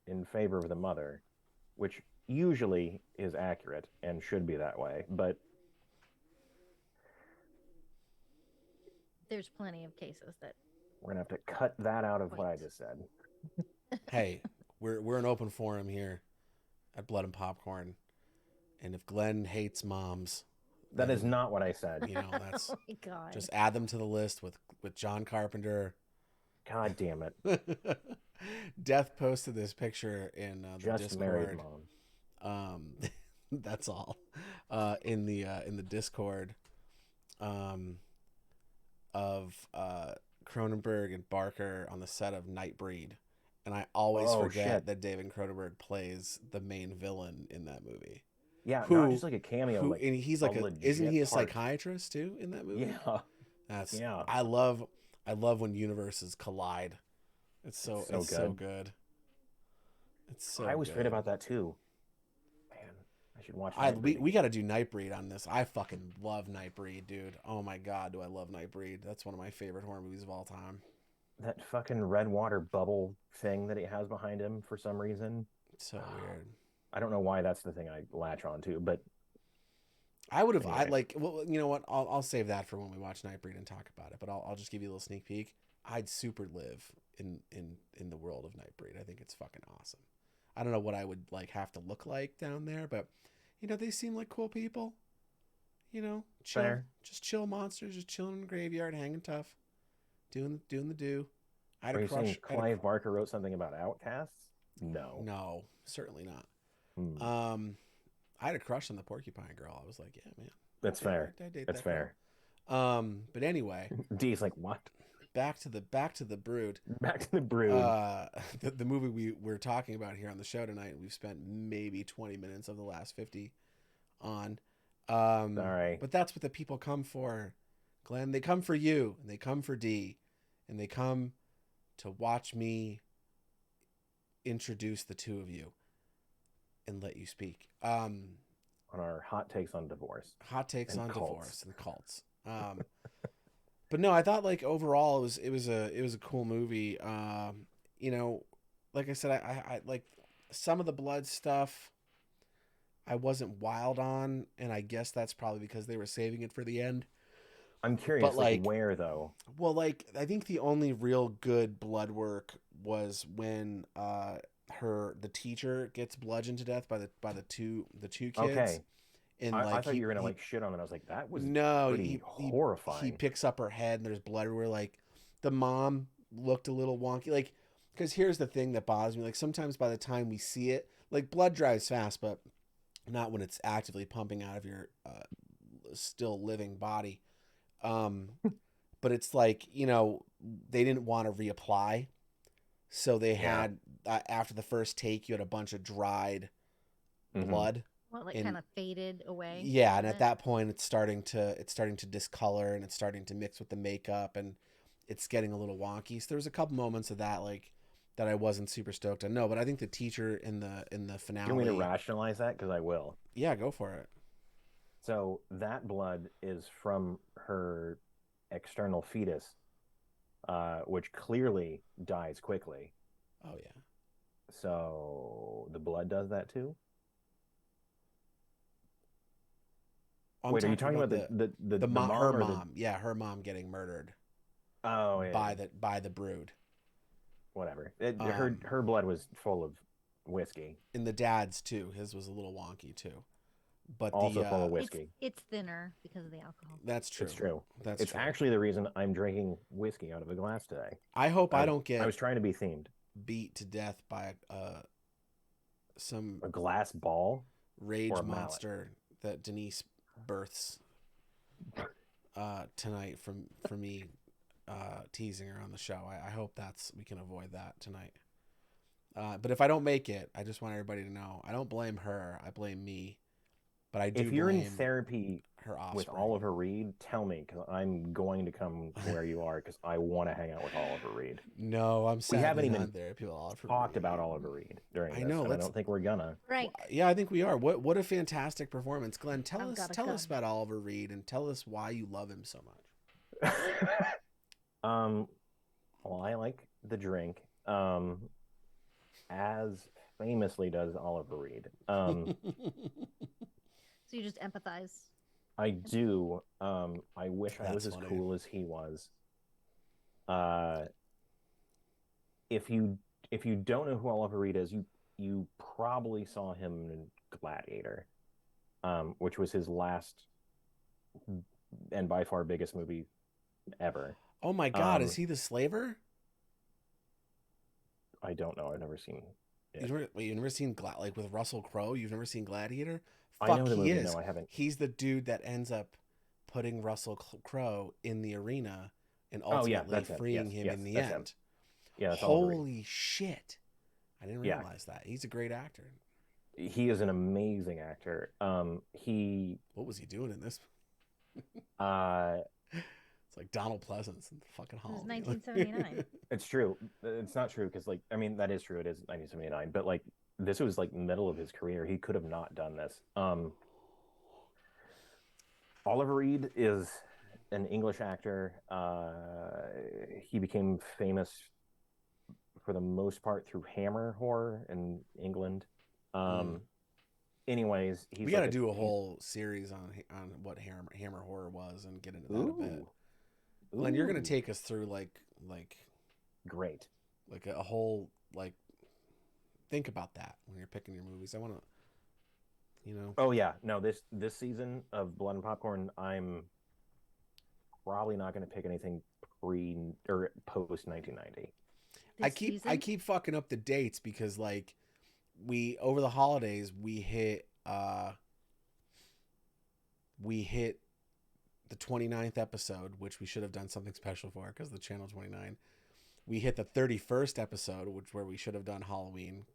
in favor of the mother, which usually is accurate and should be that way. But there's plenty of cases that we're gonna have to cut that out of what I just said. Hey, we're an open forum here at Blood and Popcorn, and if Glenn hates moms, That is not what I said. You know, that's Oh my god. just add them to the list with John Carpenter. God damn it. Death posted this picture in the Just Discord. married mom. That's all. In the Discord, of Cronenberg and Barker on the set of Nightbreed, and I always forget that David Cronenberg plays the main villain in that movie. Yeah, not just like a cameo. Like, and he's like isn't he a part. psychiatrist too in that movie? Yeah, that's I love when universes collide. It's so good. It's so. I was great about that too. Man, I should watch. We got to do Nightbreed on this. I fucking love Nightbreed, dude. Oh my god, do I love Nightbreed? That's one of my favorite horror movies of all time. That fucking red water bubble thing that he has behind him for some reason. It's so weird. I don't know why that's the thing I latch on to, but I would have. Anyway. I like. Well, you know what? I'll save that for when we watch Nightbreed and talk about it. But I'll just give you a little sneak peek. I'd super live in the world of Nightbreed. I think it's fucking awesome. I don't know what I would like have to look like down there, but you know they seem like cool people. You know, just chill monsters, just chilling in the graveyard, hanging tough, doing the do. I had a crush. Saying Clive Barker wrote something about outcasts? No, certainly not. I had a crush on the Porcupine Girl. I was like, yeah, man, that's fair. That's fair. But anyway, D's like, what? Back to the Brood. Back to the Brood. The movie we're talking about here on the show tonight. We've spent maybe 20 minutes of the last 50 on. All right. But that's what the people come for, Glenn. They come for you, and they come for D, and they come to watch me introduce the two of you and let you speak. On our hot takes on divorce. Hot takes on divorce and cults. But no, I thought like overall it was a cool movie. You know, like I said, I like some of the blood stuff I wasn't wild on, and I guess that's probably because they were saving it for the end. I'm curious, but like where though? Well, like I think the only real good blood work was when the teacher gets bludgeoned to death by the two kids. Okay. And I thought you were gonna like shit on it. I was like, that was pretty horrifying. He picks up her head and there's blood everywhere. Like the mom looked a little wonky. Like, because here's the thing that bothers me. Like sometimes by the time we see it, like blood drives fast, but not when it's actively pumping out of your still living body. But it's like, you know, they didn't want to reapply, so they had after the first take, you had a bunch of dried blood. Well, like kind of faded away. Yeah, and at that point, it's starting to discolor and it's starting to mix with the makeup and it's getting a little wonky. So there was a couple moments of that like that I wasn't super stoked on. No, but I think the teacher in the finale. Do you want me to rationalize that? Because I will. Yeah, go for it. So that blood is from her external fetus, which clearly dies quickly. Oh yeah. So the blood does that too. Wait, are you talking about the mom? Her mom. Yeah, her mom getting murdered. Oh yeah. By the Brood. Whatever. Her blood was full of whiskey. And the dad's too. His was a little wonky too. But also full of whiskey. It's thinner because of the alcohol. That's true. It's true. It's true. Actually the reason I'm drinking whiskey out of a glass today. I hope I don't get. I was trying to be themed. Beat to death by a glass ball rage monster that Denise births tonight for me teasing her on the show. I hope we can avoid that tonight. But if I don't make it, I just want everybody to know I don't blame her. I blame me. But I do. If you're in therapy her with Oliver Reed, tell me, because I'm going to come where you are because I want to hang out with Oliver Reed. No, I'm sad. We haven't even talked about Oliver Reed during this. I know. I don't think we're gonna. Right. Yeah, I think we are. What a fantastic performance, Glenn. Tell us about Oliver Reed and tell us why you love him so much. Well, I like the drink. As famously does Oliver Reed. So you just empathize. I do. I wish I was as cool as he was. If you don't know who Oliver Reed is, you probably saw him in Gladiator, which was his last and by far biggest movie ever. Oh my God, is he the slaver? I don't know. I've never seen it. You've never seen like with Russell Crowe? You've never seen Gladiator? I Fuck, know the he movie. is. No, I haven't. He's the dude that ends up putting Russell Crowe in the arena and Oh yeah, ultimately that's him. freeing Yes, him yes, in the that's end. him. Yeah, that's Oliver Reed. Holy shit! I didn't Yeah, realize that. He's a great actor. he is an amazing actor. What was he doing in this? Uh, It's like Donald Pleasance and fucking It was Hall. 1979. it's true. It's not true because, like, I mean, that is true. It is 1979, but like, this was like middle of his career. He could have not done this. Oliver Reed is an English actor. He became famous for the most part through Hammer horror in England. Anyways, we got to do a whole series on what Hammer horror was and get into that a bit. Glenn, you're gonna take us through like great, like a whole like think about that when you're picking your movies. I want to, Oh yeah, no this season of Blood and Popcorn, I'm probably not going to pick anything pre or post 1990. I keep fucking up the dates because like we over the holidays we hit the 29th episode, which we should have done something special for because the channel 29. We hit the 31st episode, where we should have done Halloween,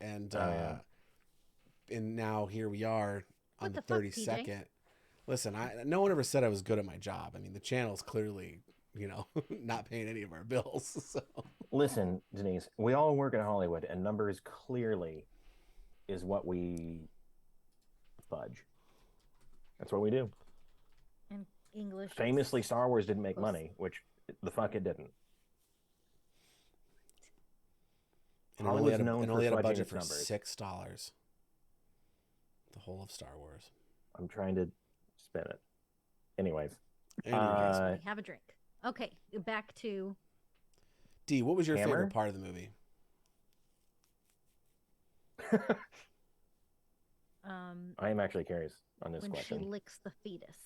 and and now here we are on the 32nd. Listen, no one ever said I was good at my job. I mean, the channel's clearly, not paying any of our bills. So. Listen, Denise, we all work in Hollywood, and numbers clearly is what we fudge. That's what we do. And English. Famously, Star Wars didn't make money, which the fuck it didn't. And only had a budget for $6. The whole of Star Wars. I'm trying to spin it. Anyways. Have a drink. Okay, back to... D, what was your favorite part of the movie? I am actually curious on this question. When she licks the fetus.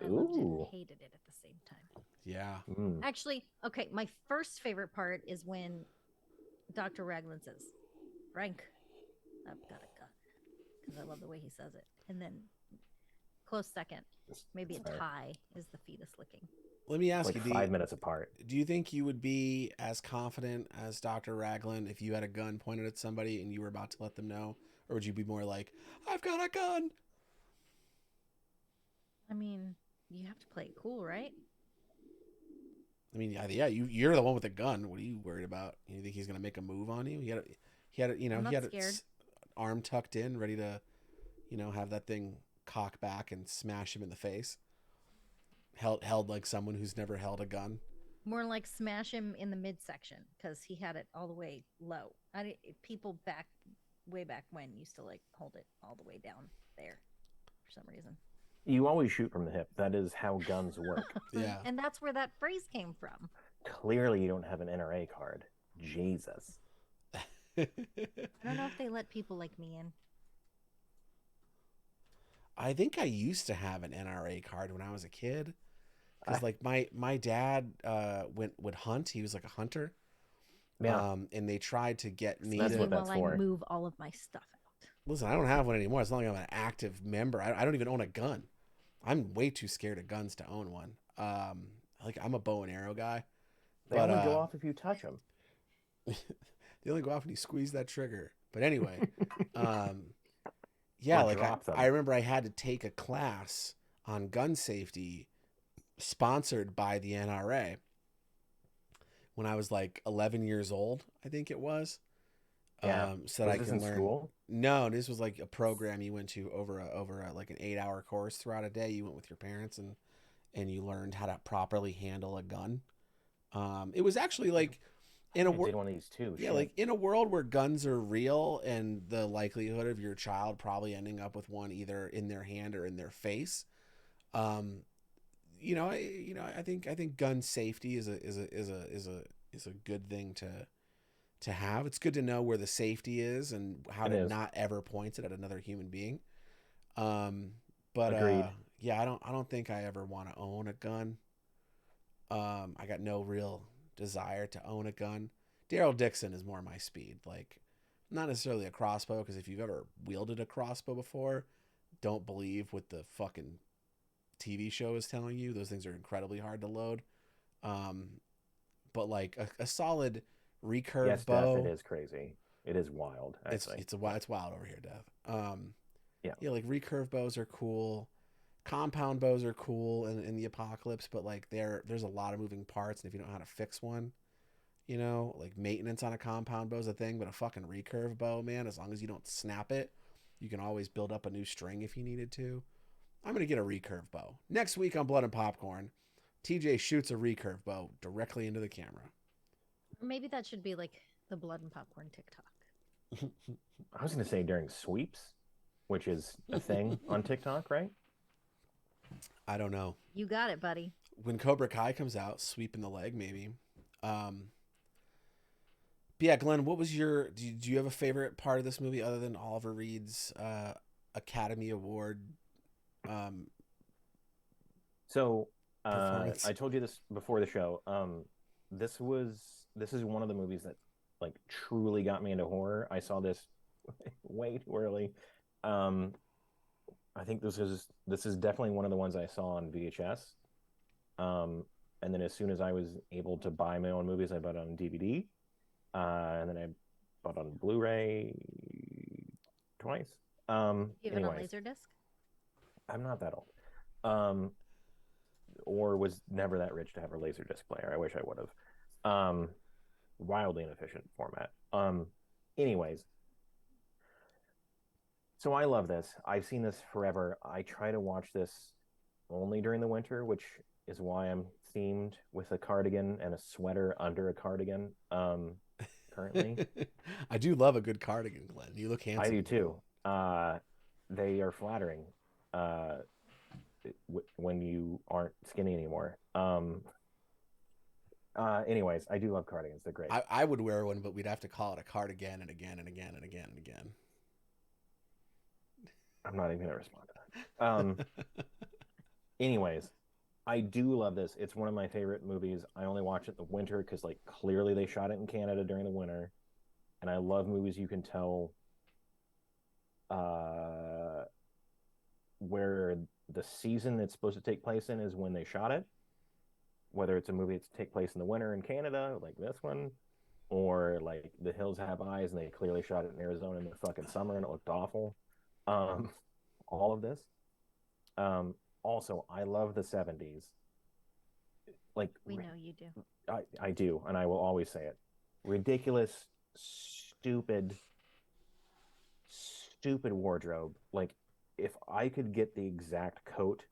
I loved it and hated it at the same time. Yeah. Actually, okay, my first favorite part is when Dr. Raglan says, Frank, I've got a gun. Because I love the way he says it. And then, close second, maybe a tie, is the fetus licking. Let me ask you, 5 minutes apart. Do you think you would be as confident as Dr. Raglan if you had a gun pointed at somebody and you were about to let them know? Or would you be more like, I've got a gun? I mean, you have to play it cool, right? I mean, yeah, you're the one with the gun. What are you worried about? You think he's going to make a move on you? He had his arm tucked in, ready to, have that thing cock back and smash him in the face. Held like someone who's never held a gun. More like smash him in the midsection because he had it all the way low. People way back when used to like hold it all the way down there for some reason. You always shoot from the hip. That is how guns work. Yeah. And that's where that phrase came from. Clearly you don't have an NRA card. Jesus. I don't know if they let people like me in. I think I used to have an NRA card when I was a kid. Because like my dad would hunt. He was like a hunter. Yeah. And they tried to get me That's to... what that's for. I move all of my stuff out. Listen, I don't have one anymore. As long as I'm an active member. I don't even own a gun. I'm way too scared of guns to own one. I'm a bow and arrow guy. They only go off if you touch them. They only go off when you squeeze that trigger. But anyway, yeah, like I remember I had to take a class on gun safety sponsored by the NRA when I was like 11 years old, I think it was. Yeah. So that I can learn. School? No, this was like a program you went to over like an 8-hour course throughout a day. You went with your parents and you learned how to properly handle a gun. It was actually like in a did one of these too. Yeah, like in a world where guns are real and the likelihood of your child probably ending up with one either in their hand or in their face. I think gun safety is a good thing to have. It's good to know where the safety is and how to not ever point it at another human being. But agreed. yeah, I don't think I ever want to own a gun. I got no real desire to own a gun. Daryl Dixon is more my speed. Like, not necessarily a crossbow, because if you've ever wielded a crossbow before, don't believe what the fucking TV show is telling you. Those things are incredibly hard to load. Um, but like a solid recurve Yes, Death, it bow, is crazy. It is wild, actually. it's wild over here, Dev. Yeah. Yeah, like recurve bows are cool. Compound bows are cool in the apocalypse, but like there's a lot of moving parts, and if you don't know how to fix one, like maintenance on a compound bow is a thing, but a fucking recurve bow, man, as long as you don't snap it, you can always build up a new string if you needed to. I'm gonna get a recurve bow next week on Blood and Popcorn. TJ shoots a recurve bow directly into the camera. Or maybe that should be like the blood and popcorn TikTok. I was going to say during sweeps, which is a thing on TikTok, right? I don't know. You got it, buddy. When Cobra Kai comes out, sweeping the leg maybe. But yeah, Glenn, what was do you have a favorite part of this movie other than Oliver Reed's Academy Award um, So performance? I told you this before the show. This is one of the movies that like truly got me into horror. I saw this way too early. Um, I think this is definitely one of the ones I saw on VHS. And then as soon as I was able to buy my own movies, I bought it on DVD. And then I bought on Blu-ray twice. You have it on Anyways, Laserdisc? I'm not that old. Or was never that rich to have a Laserdisc player. I wish I would have. Wildly inefficient format. Anyways, so I love this. I've seen this forever. I try to watch this only during the winter, which is why I'm themed with a cardigan and a sweater under a cardigan. Currently, I do love a good cardigan, Glenn. You look handsome. I do too. They are flattering when you aren't skinny anymore. Anyways, I do love cardigans. They're great. I would wear one, but we'd have to call it a cardigan and again and again and again and again. I'm not even going to respond to that. Anyways, I do love this. It's one of my favorite movies. I only watch it in the winter because, like, clearly they shot it in Canada during the winter. And I love movies you can tell where the season it's supposed to take place in is when they shot it. Whether it's a movie that's take place in the winter in Canada, like this one, or like The Hills Have Eyes, and they clearly shot it in Arizona in the fucking summer and it looked awful. All of this. Also, I love the 70s. Like We know you do. I do, and I will always say it. Ridiculous, stupid wardrobe. Like, if I could get the exact coat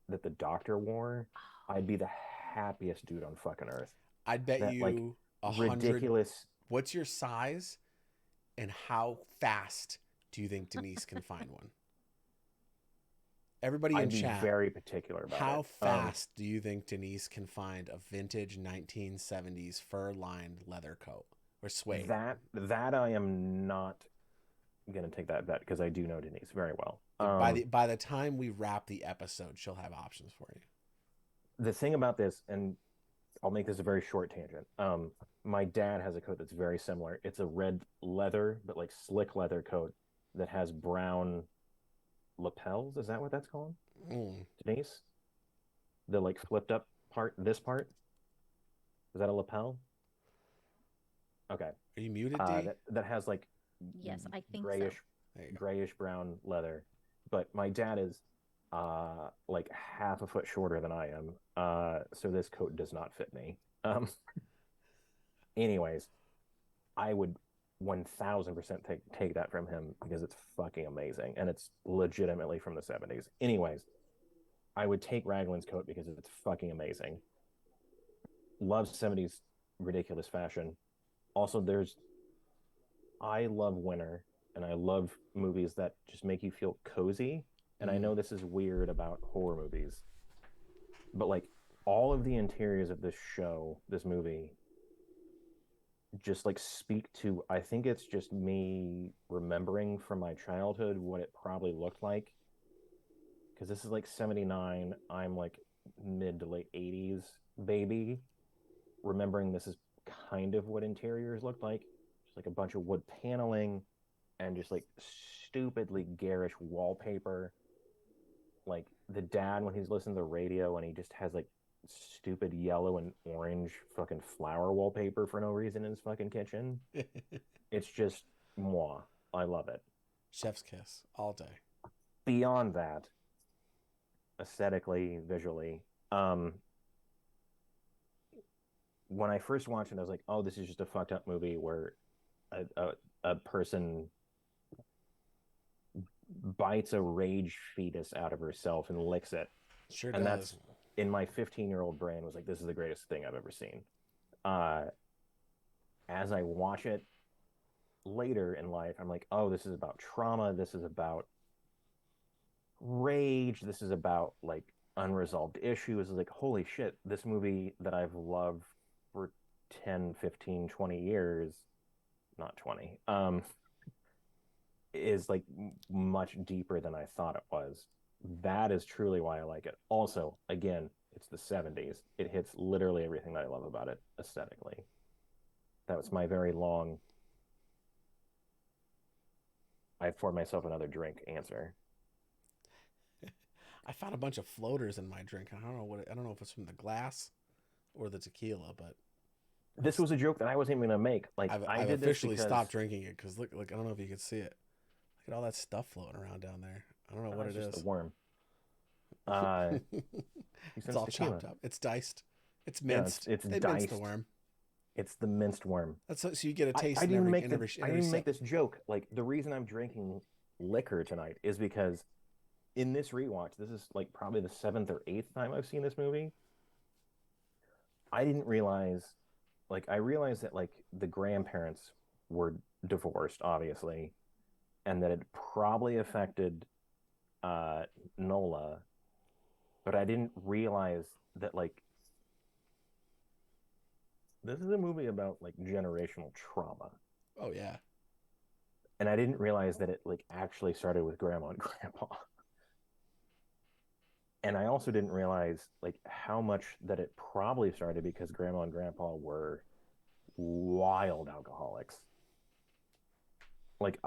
that the Doctor wore, I'd be the happiest dude on fucking earth. I'd bet That, you like, 100. ridiculous. What's your size, and how fast do you think Denise can find one? Everybody in I'd be chat, very particular about how it. fast do you think Denise can find a vintage 1970s fur-lined leather coat or suede? That I am not gonna take that bet because I do know Denise very well. By the time we wrap the episode, she'll have options for you. The thing about this, and I'll make this a very short tangent. My dad has a coat that's very similar. It's a red leather, but like slick leather coat that has brown lapels. Is that what that's called? Denise? The like flipped up part, this part? Is that a lapel? Okay. Are you muted, D? That has like Yes, I think grayish brown leather. But my dad is like half a foot shorter than I am. So this coat does not fit me. Anyways, I would 1000% take that from him because it's fucking amazing and it's legitimately from the 70s. Anyways, I would take Raglan's coat because it's fucking amazing. Love 70s ridiculous fashion. Also, I love winter and I love movies that just make you feel cozy. And I know this is weird about horror movies, but like all of the interiors of this movie, just like speak to, I think it's just me remembering from my childhood what it probably looked like. because this is like 79. I'm like mid to late 80s baby. Remembering this is kind of what interiors looked like. Just like a bunch of wood paneling and just like stupidly garish wallpaper. Like the dad when he's listening to the radio and he just has like stupid yellow and orange fucking flower wallpaper for no reason in his fucking kitchen. It's just moi. I love it. Chef's kiss all day. Beyond that, aesthetically, visually, when I first watched it, I was like, oh, this is just a fucked up movie where a person bites a rage fetus out of herself and licks it. Sure And does. that's in my 15-year-old brain was like, this is the greatest thing I've ever seen. As I watch it later in life, I'm like, oh, this is about trauma. This is about rage. This is about like unresolved issues. It's like, holy shit, this movie that I've loved for 10, 15, 20 years, not 20, is like much deeper than I thought it was. That is truly why I like it. Also, again, it's the 70s. It hits literally everything that I love about it aesthetically. That was my very long I poured myself another drink answer. I found a bunch of floaters in my drink. I don't know if it's from the glass or the tequila, but this was a joke that I wasn't even gonna make. Like I've did officially this because stopped drinking it because look, I don't know if you can see it. Look at all that stuff floating around down there. I don't know what it just is. a worm. It's all tequila. chopped up. It's diced. It's minced. Yeah, it's they diced. minced the worm. It's the minced worm. That's so you get a taste. I didn't every, make in every, I didn't make this joke. Like the reason I'm drinking liquor tonight is because in this rewatch, this is like probably the 7th or 8th time I've seen this movie. I didn't realize, like, I realized that like the grandparents were divorced, obviously, and that it probably affected Nola, but I didn't realize that like this is a movie about like generational trauma. Oh yeah. And I didn't realize that it like actually started with grandma and grandpa. And I also didn't realize like how much that it probably started because grandma and grandpa were wild alcoholics. Like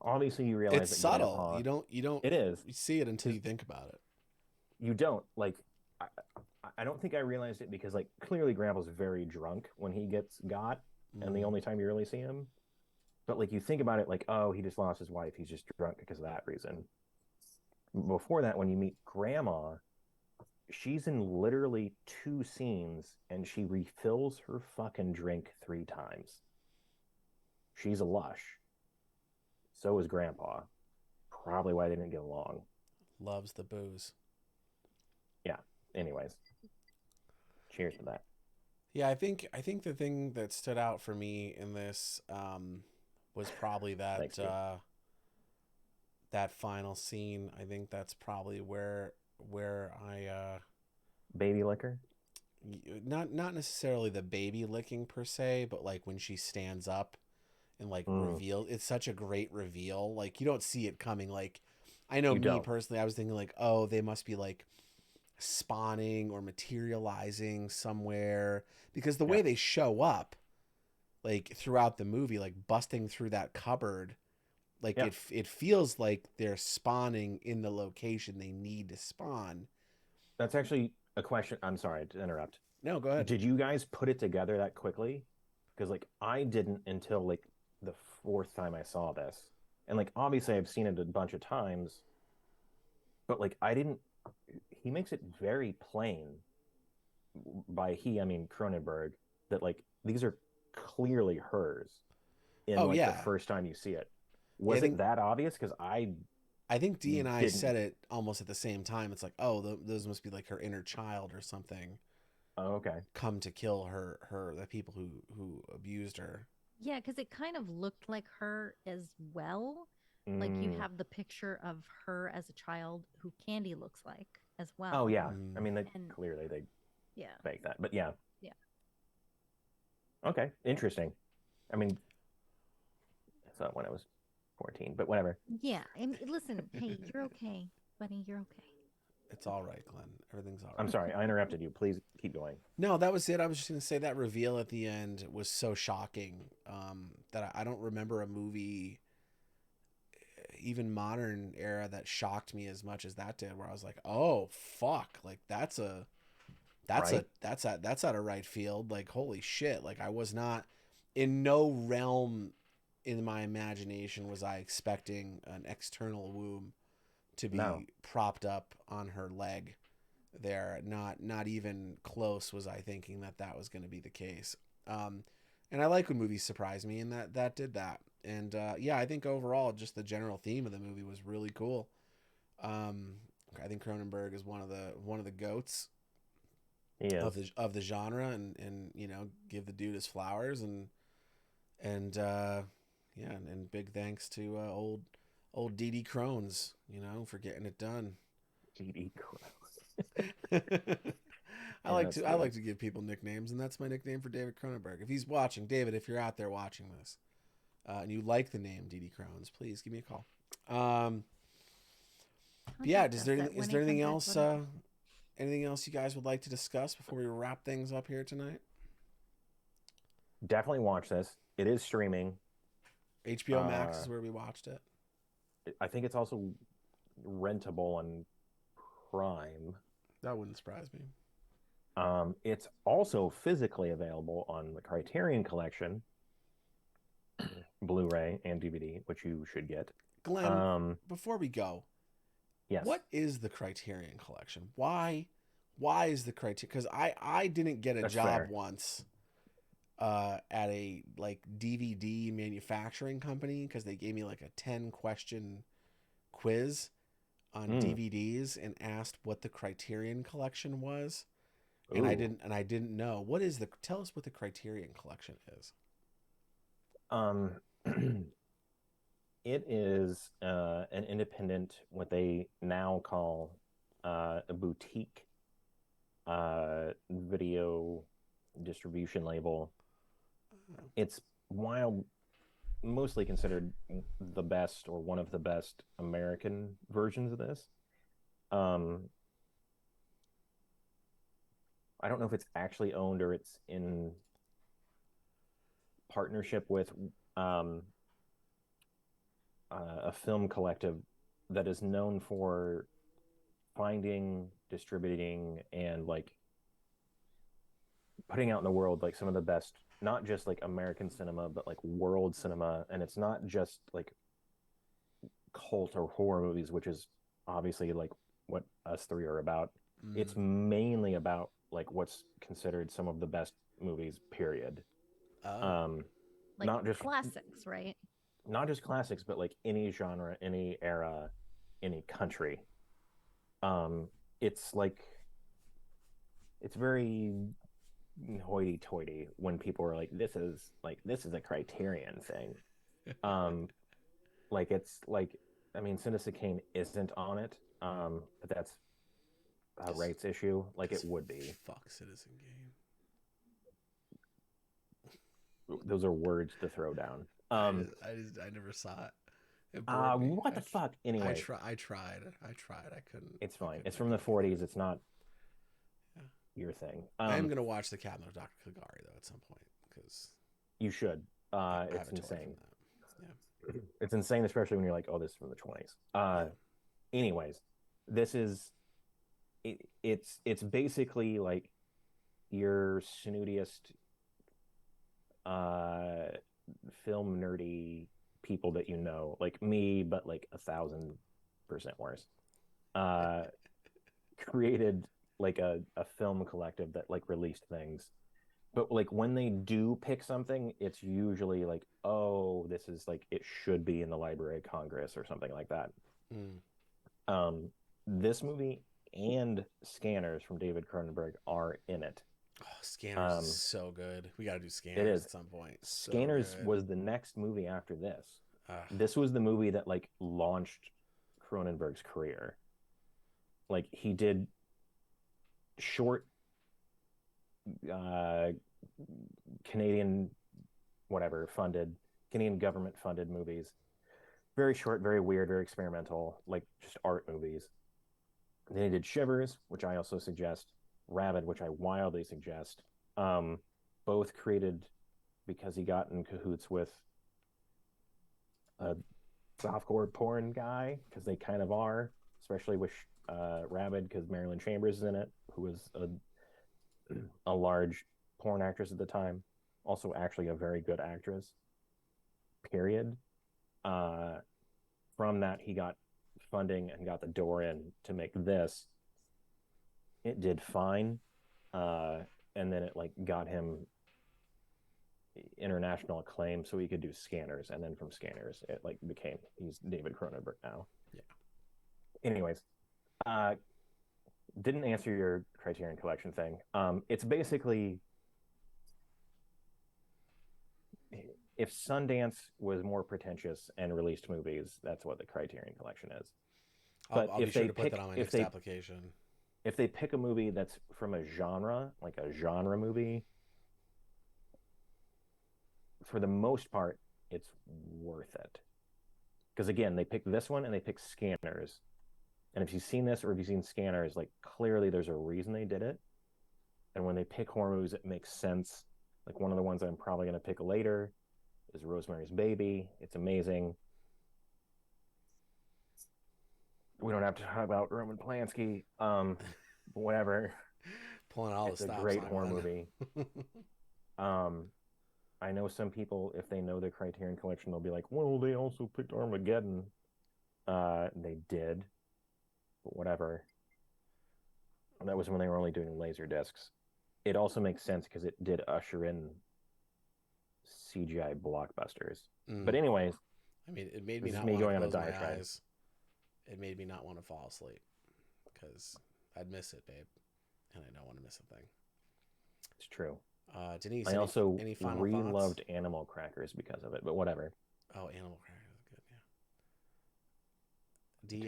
obviously you realize It's that subtle. grandpa, You don't it is. you see it until you think about it. You don't like I don't think I realized it because like clearly grandpa's very drunk when he got and the only time you really see him. But like you think about it like, oh, he just lost his wife, he's just drunk because of that reason. Before that, when you meet grandma, she's in literally 2 scenes and she refills her fucking drink 3 times. She's a lush. So is grandpa. Probably why they didn't get along. Loves the booze. Yeah. Anyways. Cheers to that. Yeah, I think the thing that stood out for me in this was probably that Thanks, that final scene. I think that's probably where I baby liquor? Not necessarily the baby licking per se, but like when she stands up and like reveal, it's such a great reveal. Like you don't see it coming. Like I know personally, I was thinking like, oh, they must be like spawning or materializing somewhere because the way they show up like throughout the movie, like busting through that cupboard, like it feels like they're spawning in the location they need to spawn. That's actually a question. I'm sorry to interrupt. No, go ahead. Did you guys put it together that quickly? Because like I didn't until like the 4th time I saw this. And like obviously I've seen it a bunch of times, but like I didn't. He makes it very plain. By he, I mean Cronenberg. That like these are clearly hers. In the first time you see it, was it that obvious? Because I think D and I said it almost at the same time. It's like, oh, those must be like her inner child or something. Oh, okay. Come to kill her the people who abused her. Yeah, because it kind of looked like her as well. Like you have the picture of her as a child who Candy looks like as well. Oh yeah, I mean clearly they make that, but yeah. Okay, interesting. I mean, I saw it when I was 14, but whatever. Yeah, and listen, hey, you're okay. Buddy, you're okay. It's all right, Glenn. Everything's all I'm right. sorry, I interrupted you. Please keep going. No, that was it. I was just going to say that reveal at the end was so shocking that I don't remember a movie, even modern era, that shocked me as much as that did. Where I was like, "Oh fuck!" Like Right? that's out of right field. Like holy shit! Like I was not in no realm in my imagination was I expecting an external womb to No. be propped up on her leg there. Not even close was I thinking that that was going to be the case. Um, and I like when movies surprise me, and that did that. And yeah, I think overall, just the general theme of the movie was really cool. Um, I think Cronenberg is one of the goats He is. of the genre, and you know, give the dude his flowers, and yeah, and big thanks to old Dee Dee Crones, you know, for getting it done. G.D. Crows. I Yeah, like that's to I good. like to give people nicknames, and that's my nickname for David Cronenberg. If he's watching, David, if you're out there watching this, and you like the name Dee Dee Crones, please give me a call. Um, but yeah, Contact is us there at is one there eight anything hundred. else? What is it? Anything else you guys would like to discuss before we wrap things up here tonight? Definitely watch this. It is streaming. HBO Max Uh, is where we watched it. I think it's also rentable on Prime. That wouldn't surprise me. It's also physically available on the Criterion Collection, Blu-ray and DVD, which you should get. Glenn, Um, before we go, yes, what is the Criterion Collection? Why is the Criterion? Because I didn't get a that's job fair. once at a like DVD manufacturing company because they gave me like a 10 question quiz on Mm. DVDs and asked what the Criterion Collection was, Ooh. and I didn't know. What is the Tell us what the Criterion Collection is. Um, it is an independent, what they now call a boutique video distribution label. Oh, It's wild, mostly considered the best or one of the best American versions of this. Um, I don't know if it's actually owned or it's in partnership with um, a film collective that is known for finding, distributing, and like putting out in the world like some of the best, not just like American cinema, but like world cinema. And it's not just like cult or horror movies, which is obviously like what us three are about. mm. It's mainly about like what's considered some of the best movies, period. Oh, Um, Like not just classics, right? not just classics, but like any genre, any era, any country. Um, it's like it's very hoity-toity when people are like, this is a Criterion thing. Um, like it's like I mean, Citizen Kane isn't on it, but that's a cause, rights issue. Like it 'cause would be. fuck Citizen Kane. Those are words to throw down. I never saw it. It bored me. What the fuck? Anyways, I tried. I couldn't. it's I fine. couldn't. It's I from the couldn't get 40s. through it. It's not Yeah. your thing. I am gonna watch the Cabinet of Dr. Caligari though at some point because You should. I have It's a toy from insane. that. It's insane, especially when you're like, oh, this is from the 20s. Yeah. Anyways, this is it's basically like your snootiest uh film nerdy people that you know, like me, but like 1,000% worse. Uh Created like a film collective that like released things. But like when they do pick something, it's usually like, oh, this is like it should be in the Library of Congress or something like that. Mm. Um, this movie and Scanners from David Cronenberg are in it. Oh, Scanners is Um, so good. We got to do it Scanners is. at some point. So Scanners good. was the next movie after this. Uh, This was the movie that like launched Cronenberg's career. Like he did short uh Canadian whatever funded Canadian government funded movies. Very short, very weird, very experimental, like just art movies. Then he did Shivers, which I also suggest, Rabid, which I wildly suggest. Both created because he got in cahoots with a softcore porn guy, because they kind of are, especially with Rabid, because Marilyn Chambers is in it, who was a large porn actress at the time, also actually a very good actress. Period. Uh, from that, he got funding and got the door in to make this. It did fine, and then it like got him international acclaim, so he could do Scanners, and then from Scanners, it like became he's David Cronenberg now. Yeah. Anyways, didn't answer your Criterion Collection thing. It's basically if Sundance was more pretentious and released movies, that's what the Criterion Collection is. But I'll be sure to put that on my next application. If they pick a movie that's from a genre, like a genre movie, for the most part, it's worth it. Because again, they pick this one and they pick Scanners. And if you've seen this or if you've seen Scanners, like clearly there's a reason they did it. And when they pick horror movies, it makes sense. Like one of the ones I'm probably going to pick later is Rosemary's Baby. It's amazing. We don't have to talk about Roman Polanski. Whatever. Pulling all it's the stops. It's a great horror movie. I know some people, if they know the Criterion Collection, they'll be like, well, they also picked Armageddon. They did. But whatever. That was when they were only doing laser discs. It also makes sense because it did usher in CGI blockbusters. But anyways, I mean, it made me not want to close my eyes. It made me not want to fall asleep because I'd miss it, babe, and I don't want to miss a thing. It's true. Denise, I also any final loved Animal Crackers because of it, but whatever. Oh, Animal Crackers is good, yeah. D,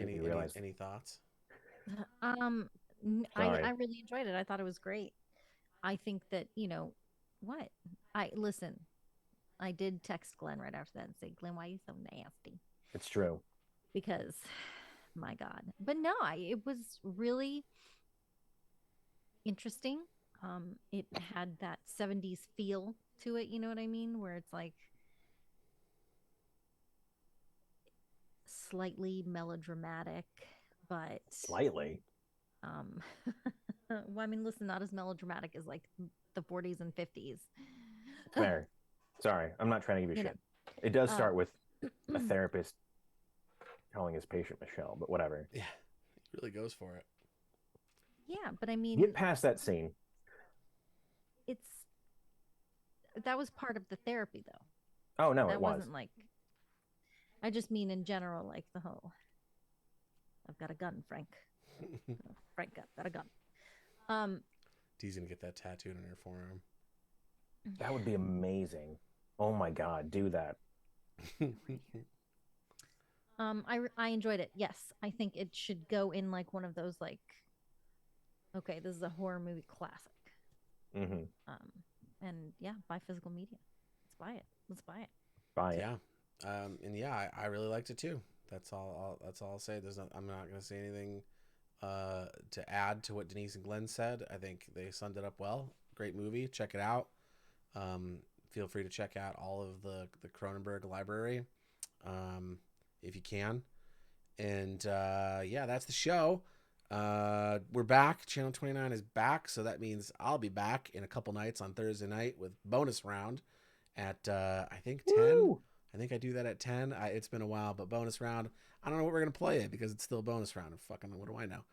any thoughts? I really enjoyed it. I thought it was great. I think that, what? I did text Glenn right after that and say, Glenn, why are you so nasty? It's true. Because, my God. But no, it was really interesting. It had that 70s feel to it, you know what I mean? Where it's like slightly melodramatic, but slightly. Well, I mean, listen, not as melodramatic as like the 40s and 50s. Fair. Sorry, I'm not trying to give you shit. It does start with a therapist calling his patient Michelle, but whatever. Yeah, he really goes for it. Yeah, but I mean, get past that scene. That was part of the therapy, though. Oh no, that it was. Wasn't like. I just mean in general, like the whole. I've got a gun, Frank. Frank got a gun. Dee's gonna get that tattooed on her forearm. That would be amazing. Oh my God, do that. I enjoyed it. Yes, I think it should go in like one of those like. Okay, this is a horror movie classic. Mm-hmm. And yeah, buy physical media. Let's buy it. Let's buy it. Buy it. Yeah. And yeah, I really liked it too. That's all I'll say. I'm not gonna say anything to add to what Denise and Glenn said. I think they summed it up well. Great movie. Check it out. Feel free to check out all of the Cronenberg library if you can. And yeah, that's the show. We're back. Channel 29 is back, so that means I'll be back in a couple nights on Thursday night with bonus round at I think 10. Woo! I think I do that at 10. It's been a while, but bonus round. I don't know what we're gonna play it because it's still bonus round. Fucking what do I know?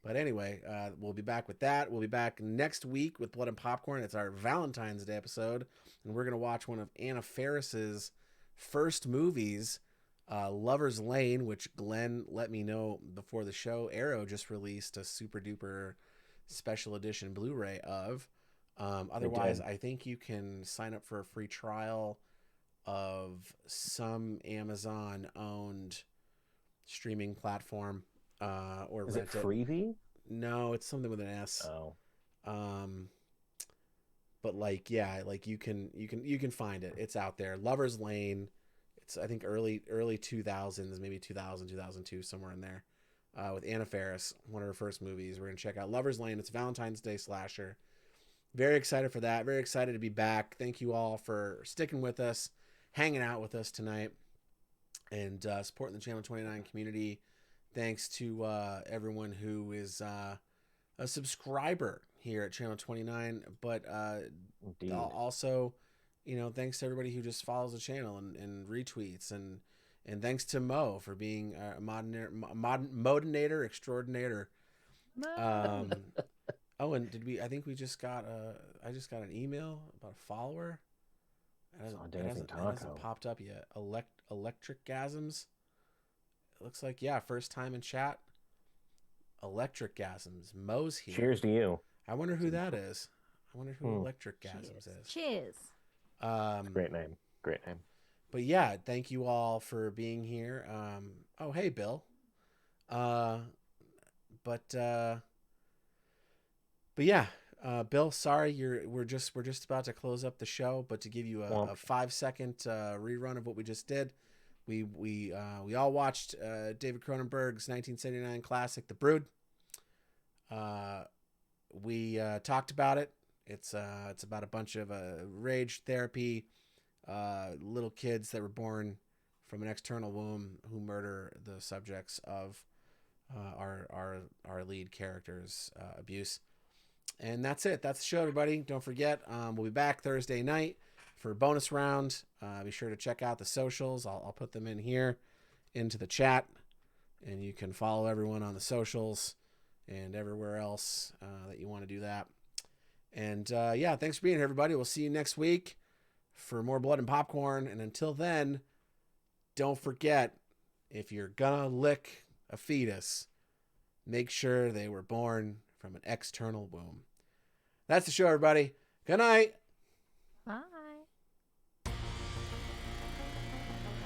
But anyway, we'll be back with that. We'll be back next week with Blood and Popcorn. It's our Valentine's Day episode, and we're gonna watch one of Anna Faris's first movies. Lover's Lane, which Glenn let me know before the show. Arrow just released a super duper special edition Blu-ray of. Otherwise, I think you can sign up for a free trial of some Amazon owned streaming platform or is rent it Freevee? No, it's something with an S. Oh. But like yeah, like you can find it. It's out there. Lover's Lane. It's I think early 2000s, maybe 2000, 2002, somewhere in there. with Anna Faris, one of her first movies. We're going to check out Lover's Lane. It's a Valentine's Day slasher. Very excited for that. Very excited to be back. Thank you all for sticking with us, hanging out with us tonight, and supporting the Channel 29 community. Thanks to everyone who is a subscriber here at Channel 29, but also, thanks to everybody who just follows the channel and retweets, and thanks to Mo for being a modinator extraordinaire. Oh, and I think we just got I just got an email about a follower. It hasn't popped up yet. Electric gasms. It looks like, first time in chat. Electric gasms. Mo's here. Cheers to you. I wonder who that is. I wonder who Electric gasms is. Cheers. Great name. But yeah, thank you all for being here. Oh, hey, Bill. But yeah, Bill, sorry, we're just about to close up the show, but to give you a 5-second rerun of what we just did, we all watched David Cronenberg's 1979 classic, The Brood. We talked about it. It's about a bunch of rage therapy little kids that were born from an external womb who murder the subjects of our lead character's abuse. And that's it. That's the show, everybody. Don't forget, we'll be back Thursday night for a bonus round. Be sure to check out the socials. I'll put them in here into the chat, and you can follow everyone on the socials and everywhere else that you want to do that. And thanks for being here, everybody. We'll see you next week for more Blood and Popcorn. And until then, don't forget, if you're gonna lick a fetus, make sure they were born from an external womb. That's the show, everybody. Good night. Bye.